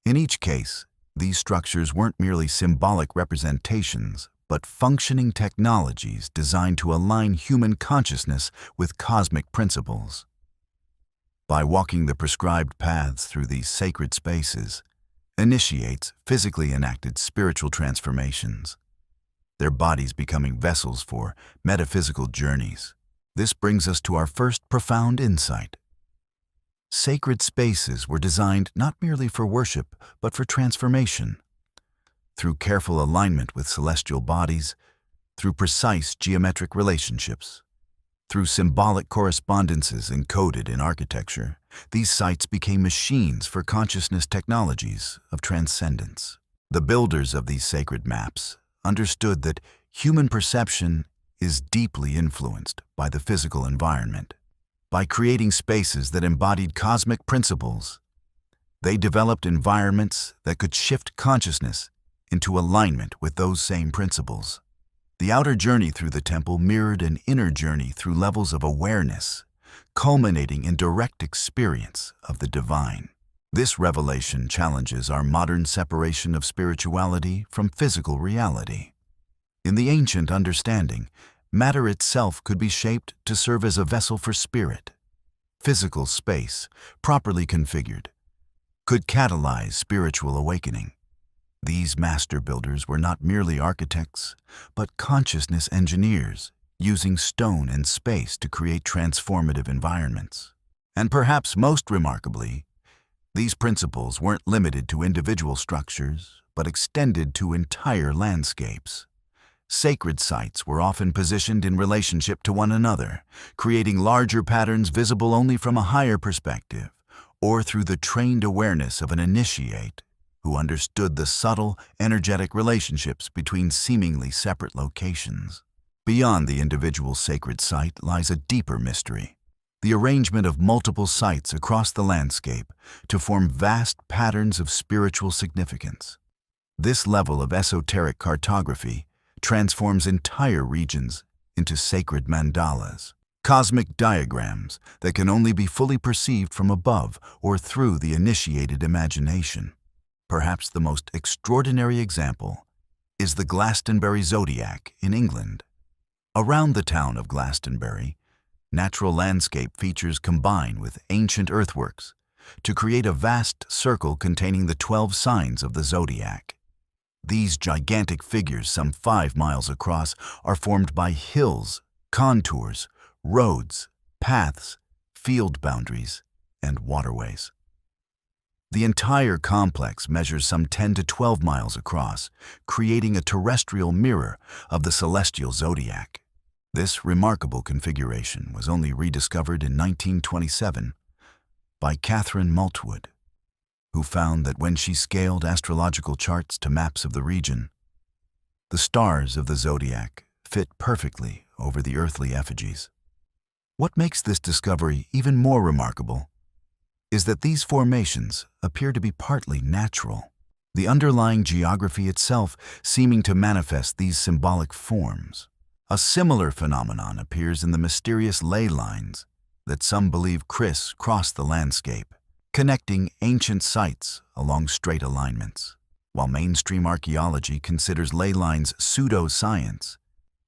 In each case, these structures weren't merely symbolic representations, but functioning technologies designed to align human consciousness with cosmic principles. By walking the prescribed paths through these sacred spaces, initiates physically enacted spiritual transformations, their bodies becoming vessels for metaphysical journeys. This brings us to our first profound insight. Sacred spaces were designed not merely for worship, but for transformation. Through careful alignment with celestial bodies, through precise geometric relationships, through symbolic correspondences encoded in architecture, these sites became machines for consciousness technologies of transcendence. The builders of these sacred maps understood that human perception is deeply influenced by the physical environment. By creating spaces that embodied cosmic principles, they developed environments that could shift consciousness into alignment with those same principles. The outer journey through the temple mirrored an inner journey through levels of awareness, culminating in direct experience of the divine. This revelation challenges our modern separation of spirituality from physical reality. In the ancient understanding, matter itself could be shaped to serve as a vessel for spirit. Physical space, properly configured, could catalyze spiritual awakening. These master builders were not merely architects, but consciousness engineers, using stone and space to create transformative environments. And perhaps most remarkably, these principles weren't limited to individual structures, but extended to entire landscapes. Sacred sites were often positioned in relationship to one another, creating larger patterns visible only from a higher perspective, or through the trained awareness of an initiate who understood the subtle, energetic relationships between seemingly separate locations. Beyond the individual sacred site lies a deeper mystery: the arrangement of multiple sites across the landscape to form vast patterns of spiritual significance. This level of esoteric cartography transforms entire regions into sacred mandalas. cosmic diagrams that can only be fully perceived from above or through the initiated imagination. Perhaps the most extraordinary example is the Glastonbury zodiac in England. Around the town of Glastonbury, natural landscape features combine with ancient earthworks to create a vast circle containing the 12 signs of the zodiac. These gigantic figures, some 5 miles across, are formed by hills, contours, roads, paths, field boundaries, and waterways. The entire complex measures some 10 to 12 miles across, creating a terrestrial mirror of the celestial zodiac. This remarkable configuration was only rediscovered in 1927 by Catherine Maltwood, who found that when she scaled astrological charts to maps of the region, the stars of the zodiac fit perfectly over the earthly effigies. What makes this discovery even more remarkable is that these formations appear to be partly natural, the underlying geography itself seeming to manifest these symbolic forms. A similar phenomenon appears in the mysterious ley lines that some believe criss-cross the landscape, connecting ancient sites along straight alignments. While mainstream archaeology considers ley lines pseudo-science,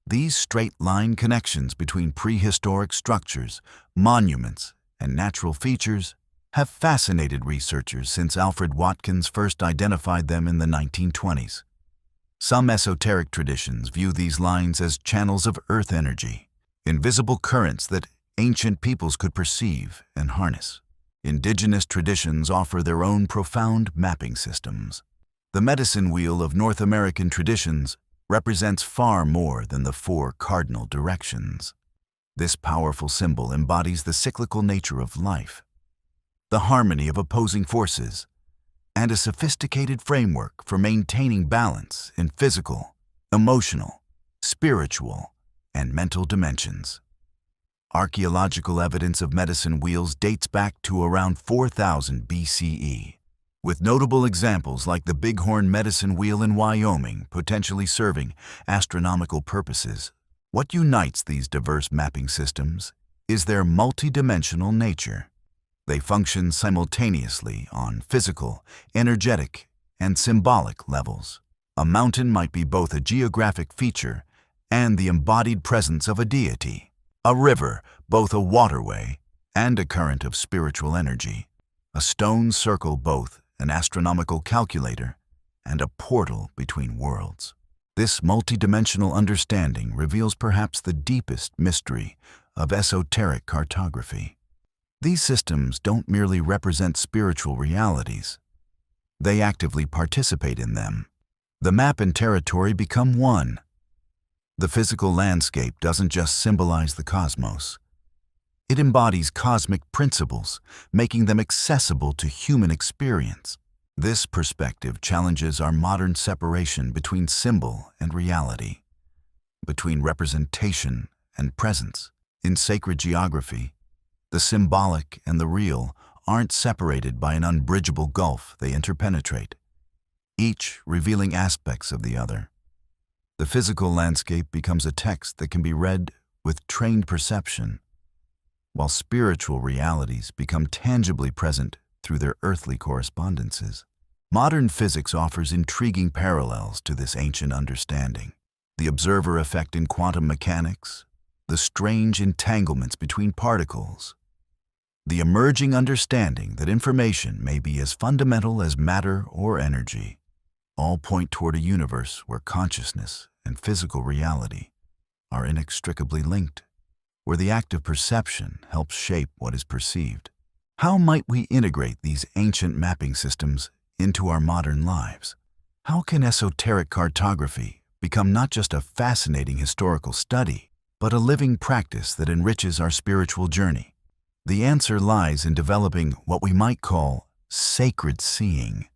these straight-line connections between prehistoric structures, monuments, and natural features have fascinated researchers since Alfred Watkins first identified them in the 1920s. Some esoteric traditions view these lines as channels of earth energy, invisible currents that ancient peoples could perceive and harness. Indigenous traditions offer their own profound mapping systems. The medicine wheel of North American traditions represents far more than the 4 cardinal directions. This powerful symbol embodies the cyclical nature of life, the harmony of opposing forces, and a sophisticated framework for maintaining balance in physical, emotional, spiritual, and mental dimensions. Archaeological evidence of medicine wheels dates back to around 4000 BCE, with notable examples like the Bighorn medicine wheel in Wyoming potentially serving astronomical purposes. What unites these diverse mapping systems is their multidimensional nature. They function simultaneously on physical, energetic, and symbolic levels. A mountain might be both a geographic feature and the embodied presence of a deity. A river, both a waterway and a current of spiritual energy. A stone circle, both an astronomical calculator and a portal between worlds. This multidimensional understanding reveals perhaps the deepest mystery of esoteric cartography. These systems don't merely represent spiritual realities. They actively participate in them. The map and territory become one. The physical landscape doesn't just symbolize the cosmos. It embodies cosmic principles, making them accessible to human experience. This perspective challenges our modern separation between symbol and reality, between representation and presence. In sacred geography, the symbolic and the real aren't separated by an unbridgeable gulf, they interpenetrate, each revealing aspects of the other. The physical landscape becomes a text that can be read with trained perception, while spiritual realities become tangibly present through their earthly correspondences. Modern physics offers intriguing parallels to this ancient understanding. The observer effect in quantum mechanics, the strange entanglements between particles, the emerging understanding that information may be as fundamental as matter or energy, all point toward a universe where consciousness and physical reality are inextricably linked, where the act of perception helps shape what is perceived. How might we integrate these ancient mapping systems into our modern lives? How can esoteric cartography become not just a fascinating historical study, but a living practice that enriches our spiritual journey? The answer lies in developing what we might call sacred seeing,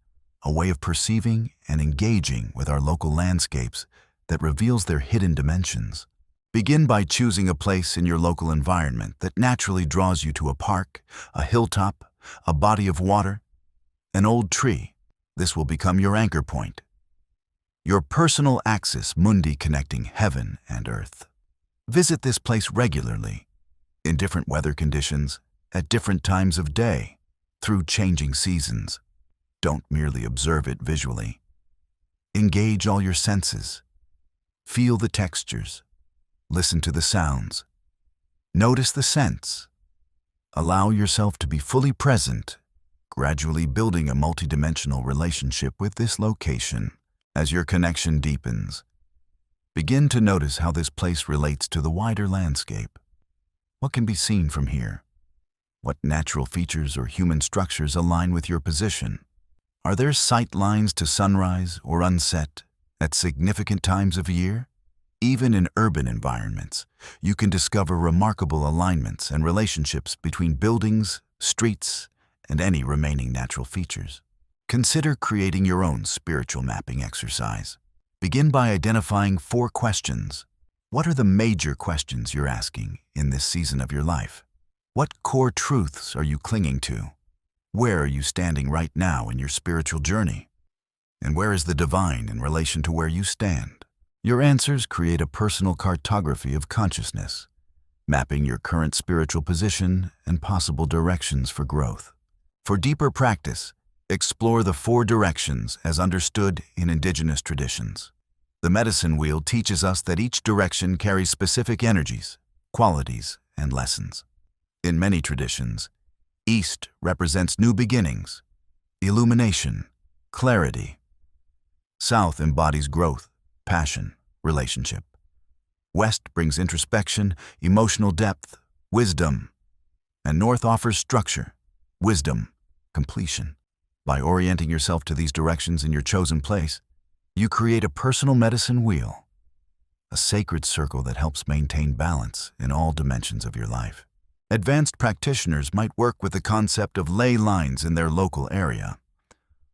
a way of perceiving and engaging with our local landscapes that reveals their hidden dimensions. Begin by choosing a place in your local environment that naturally draws you to a park, a hilltop, a body of water, an old tree. This will become your anchor point, your personal axis mundi connecting heaven and earth. Visit this place regularly, in different weather conditions, at different times of day, through changing seasons. Don't merely observe it visually. Engage all your senses. Feel the textures. Listen to the sounds. Notice the scents. Allow yourself to be fully present, gradually building a multidimensional relationship with this location. As your connection deepens, begin to notice how this place relates to the wider landscape. What can be seen from here? What natural features or human structures align with your position? Are there sight lines to sunrise or unset at significant times of year? Even in urban environments, you can discover remarkable alignments and relationships between buildings, streets, and any remaining natural features. Consider creating your own spiritual mapping exercise. Begin by identifying 4 questions. What are the major questions you're asking in this season of your life? What core truths are you clinging to? Where are you standing right now in your spiritual journey? And where is the divine in relation to where you stand? Your answers create a personal cartography of consciousness, mapping your current spiritual position and possible directions for growth. For deeper practice, explore the 4 directions as understood in indigenous traditions. The medicine wheel teaches us that each direction carries specific energies, qualities, and lessons. In many traditions, East represents new beginnings, illumination, clarity. South embodies growth, passion, relationship. West brings introspection, emotional depth, wisdom. And North offers structure, wisdom, completion. By orienting yourself to these directions in your chosen place, you create a personal medicine wheel, a sacred circle that helps maintain balance in all dimensions of your life. Advanced practitioners might work with the concept of ley lines in their local area.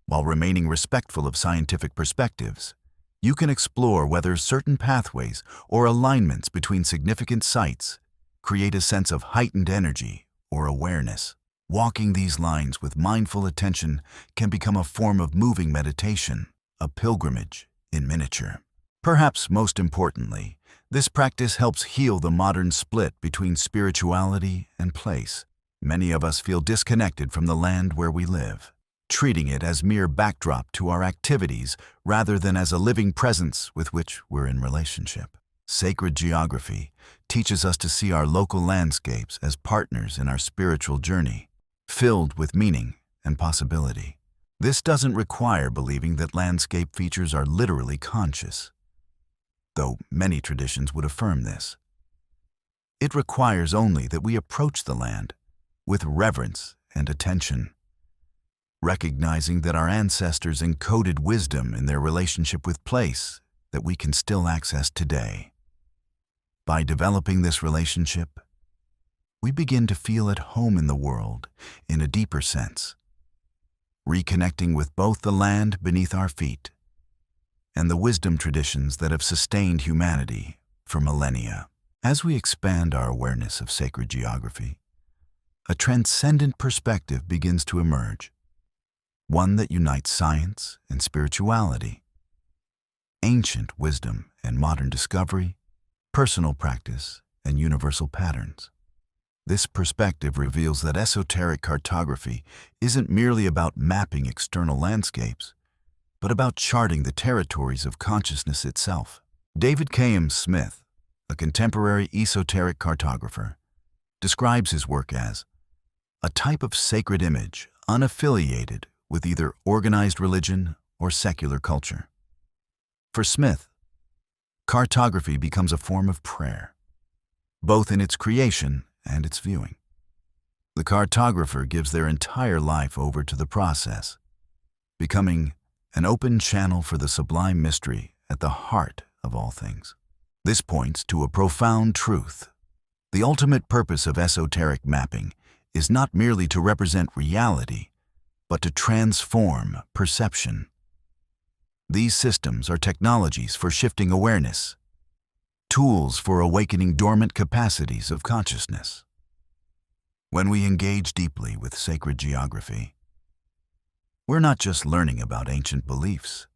While remaining respectful of scientific perspectives, you can explore whether certain pathways or alignments between significant sites create a sense of heightened energy or awareness. Walking these lines with mindful attention can become a form of moving meditation, a pilgrimage in miniature. Perhaps most importantly, this practice helps heal the modern split between spirituality and place. Many of us feel disconnected from the land where we live, treating it as mere backdrop to our activities rather than as a living presence with which we're in relationship. Sacred geography teaches us to see our local landscapes as partners in our spiritual journey, filled with meaning and possibility. This doesn't require believing that landscape features are literally conscious, though many traditions would affirm this. It requires only that we approach the land with reverence and attention, recognizing that our ancestors encoded wisdom in their relationship with place that we can still access today. By developing this relationship, we begin to feel at home in the world in a deeper sense, reconnecting with both the land beneath our feet and the wisdom traditions that have sustained humanity for millennia. As we expand our awareness of sacred geography, a transcendent perspective begins to emerge, one that unites science and spirituality, ancient wisdom and modern discovery, personal practice and universal patterns. This perspective reveals that esoteric cartography isn't merely about mapping external landscapes, but about charting the territories of consciousness itself. David K.M. Smith, a contemporary esoteric cartographer, describes his work as a type of sacred image unaffiliated with either organized religion or secular culture. For Smith, cartography becomes a form of prayer, both in its creation and its viewing. The cartographer gives their entire life over to the process, becoming an open channel for the sublime mystery at the heart of all things. This points to a profound truth. The ultimate purpose of esoteric mapping is not merely to represent reality, but to transform perception. These systems are technologies for shifting awareness, tools for awakening dormant capacities of consciousness. When we engage deeply with sacred geography, we're not just learning about ancient beliefs.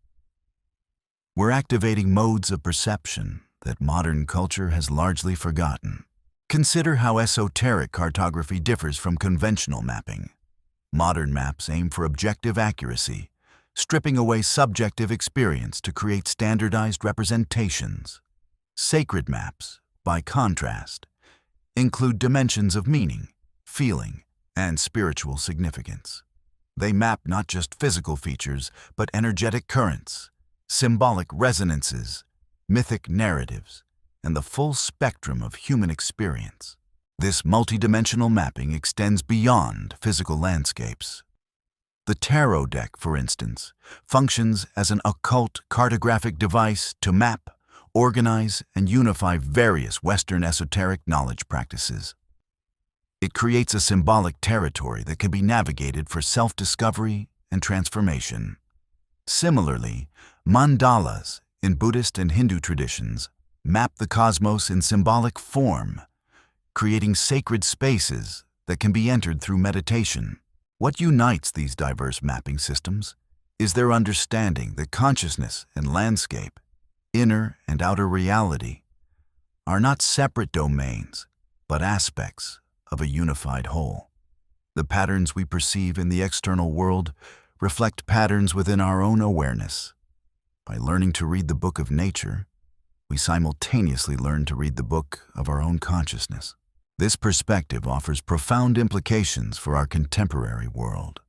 We're activating modes of perception that modern culture has largely forgotten. Consider how esoteric cartography differs from conventional mapping. Modern maps aim for objective accuracy, stripping away subjective experience to create standardized representations. Sacred maps, by contrast, include dimensions of meaning, feeling, and spiritual significance. They map not just physical features, but energetic currents, symbolic resonances, mythic narratives, and the full spectrum of human experience. This multidimensional mapping extends beyond physical landscapes. The tarot deck, for instance, functions as an occult cartographic device to map, organize, and unify various Western esoteric knowledge practices. It creates a symbolic territory that can be navigated for self-discovery and transformation. Similarly, mandalas in Buddhist and Hindu traditions map the cosmos in symbolic form, creating sacred spaces that can be entered through meditation. What unites these diverse mapping systems is their understanding that consciousness and landscape, inner and outer reality, are not separate domains, but aspects of a unified whole. The patterns we perceive in the external world reflect patterns within our own awareness. By learning to read the book of nature, we simultaneously learn to read the book of our own consciousness. This perspective offers profound implications for our contemporary world.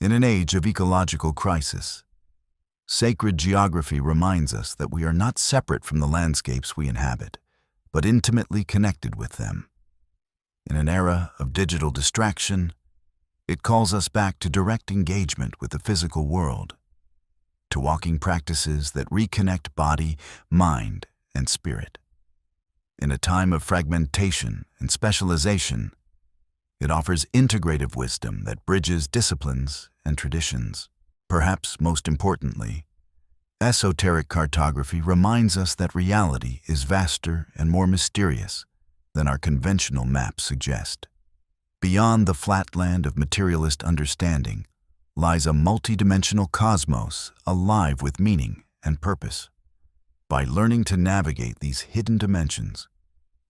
In an age of ecological crisis, sacred geography reminds us that we are not separate from the landscapes we inhabit, but intimately connected with them. In an era of digital distraction, it calls us back to direct engagement with the physical world, to walking practices that reconnect body, mind, and spirit. In a time of fragmentation and specialization, it offers integrative wisdom that bridges disciplines and traditions. Perhaps most importantly, esoteric cartography reminds us that reality is vaster and more mysterious than our conventional maps suggest. Beyond the flatland of materialist understanding lies a multidimensional cosmos alive with meaning and purpose. By learning to navigate these hidden dimensions,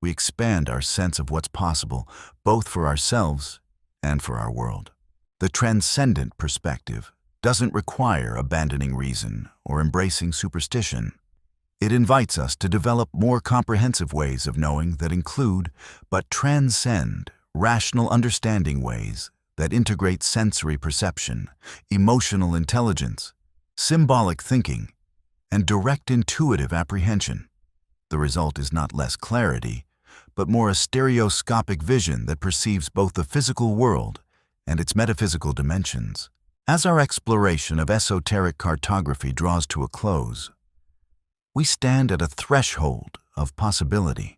we expand our sense of what's possible, both for ourselves and for our world. The transcendent perspective doesn't require abandoning reason or embracing superstition. It invites us to develop more comprehensive ways of knowing that include, but transcend, rational understanding ways that integrate sensory perception, emotional intelligence, symbolic thinking, and direct intuitive apprehension. The result is not less clarity, but more a stereoscopic vision that perceives both the physical world and its metaphysical dimensions. As our exploration of esoteric cartography draws to a close, we stand at a threshold of possibility.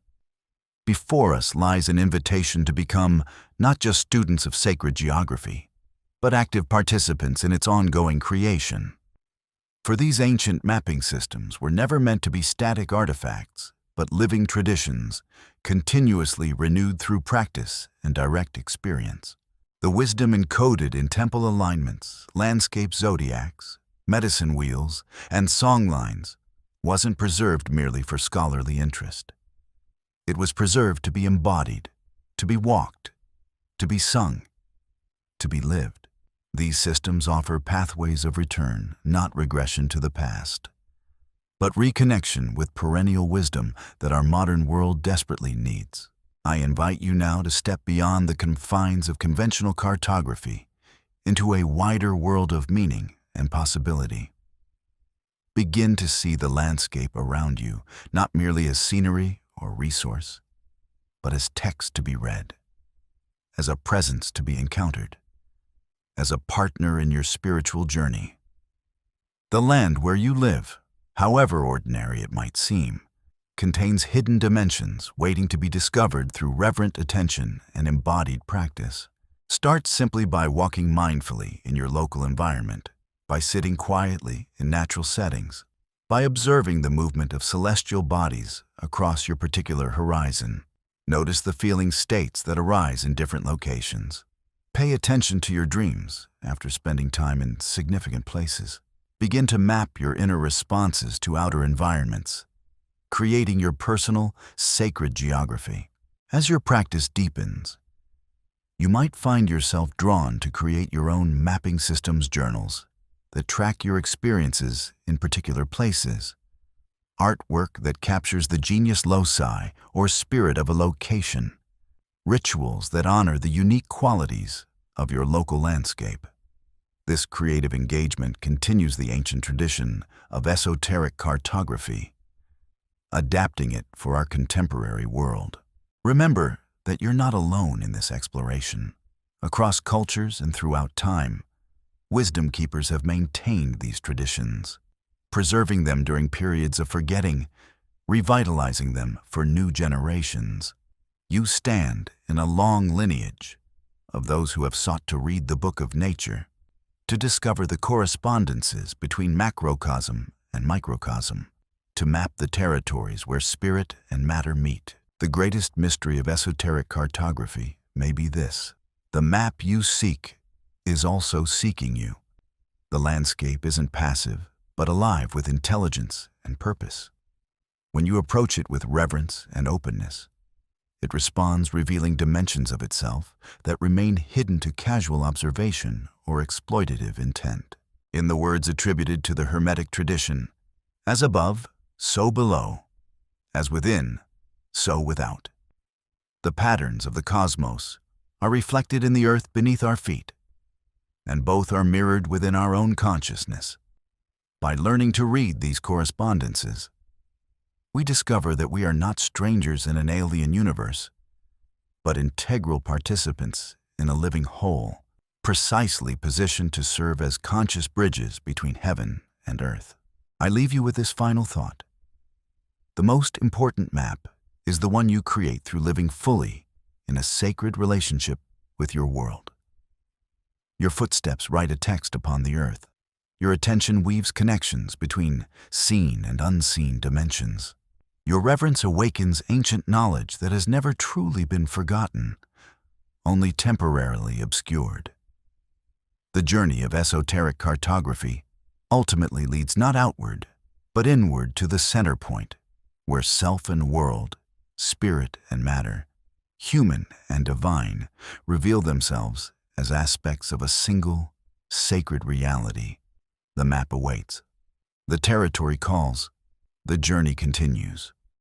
Before us lies an invitation to become not just students of sacred geography, but active participants in its ongoing creation. For these ancient mapping systems were never meant to be static artifacts, but living traditions, continuously renewed through practice and direct experience. The wisdom encoded in temple alignments, landscape zodiacs, medicine wheels, and songlines wasn't preserved merely for scholarly interest. It was preserved to be embodied, to be walked, to be sung, to be lived. These systems offer pathways of return, not regression to the past, but reconnection with perennial wisdom that our modern world desperately needs. I invite you now to step beyond the confines of conventional cartography into a wider world of meaning and possibility. Begin to see the landscape around you, not merely as scenery or resource, but as text to be read, as a presence to be encountered, as a partner in your spiritual journey. The land where you live, however ordinary it might seem, contains hidden dimensions waiting to be discovered through reverent attention and embodied practice. Start simply by walking mindfully in your local environment, by sitting quietly in natural settings, by observing the movement of celestial bodies across your particular horizon. Notice the feeling states that arise in different locations. Pay attention to your dreams after spending time in significant places. Begin to map your inner responses to outer environments, creating your personal, sacred geography. As your practice deepens, you might find yourself drawn to create your own mapping systems journals that track your experiences in particular places, artwork that captures the genius loci or spirit of a location, rituals that honor the unique qualities of your local landscape. This creative engagement continues the ancient tradition of esoteric cartography, adapting it for our contemporary world. Remember that you're not alone in this exploration. Across cultures and throughout time, wisdom keepers have maintained these traditions, preserving them during periods of forgetting, revitalizing them for new generations. You stand in a long lineage of those who have sought to read the book of nature, to discover the correspondences between macrocosm and microcosm, to map the territories where spirit and matter meet. The greatest mystery of esoteric cartography may be this: the map you seek is also seeking you. The landscape isn't passive, but alive with intelligence and purpose. When you approach it with reverence and openness, it responds, revealing dimensions of itself that remain hidden to casual observation or exploitative intent. In the words attributed to the Hermetic tradition, as above, so below, as within, so without. The patterns of the cosmos are reflected in the earth beneath our feet, and both are mirrored within our own consciousness. By learning to read these correspondences, we discover that we are not strangers in an alien universe, but integral participants in a living whole, precisely positioned to serve as conscious bridges between heaven and earth. I leave you with this final thought. The most important map is the one you create through living fully in a sacred relationship with your world. Your footsteps write a text upon the earth. Your attention weaves connections between seen and unseen dimensions. Your reverence awakens ancient knowledge that has never truly been forgotten, only temporarily obscured. The journey of esoteric cartography ultimately leads not outward, but inward to the center point, where self and world, spirit and matter, human and divine, reveal themselves as aspects of a single, sacred reality. The map awaits. The territory calls. The journey continues.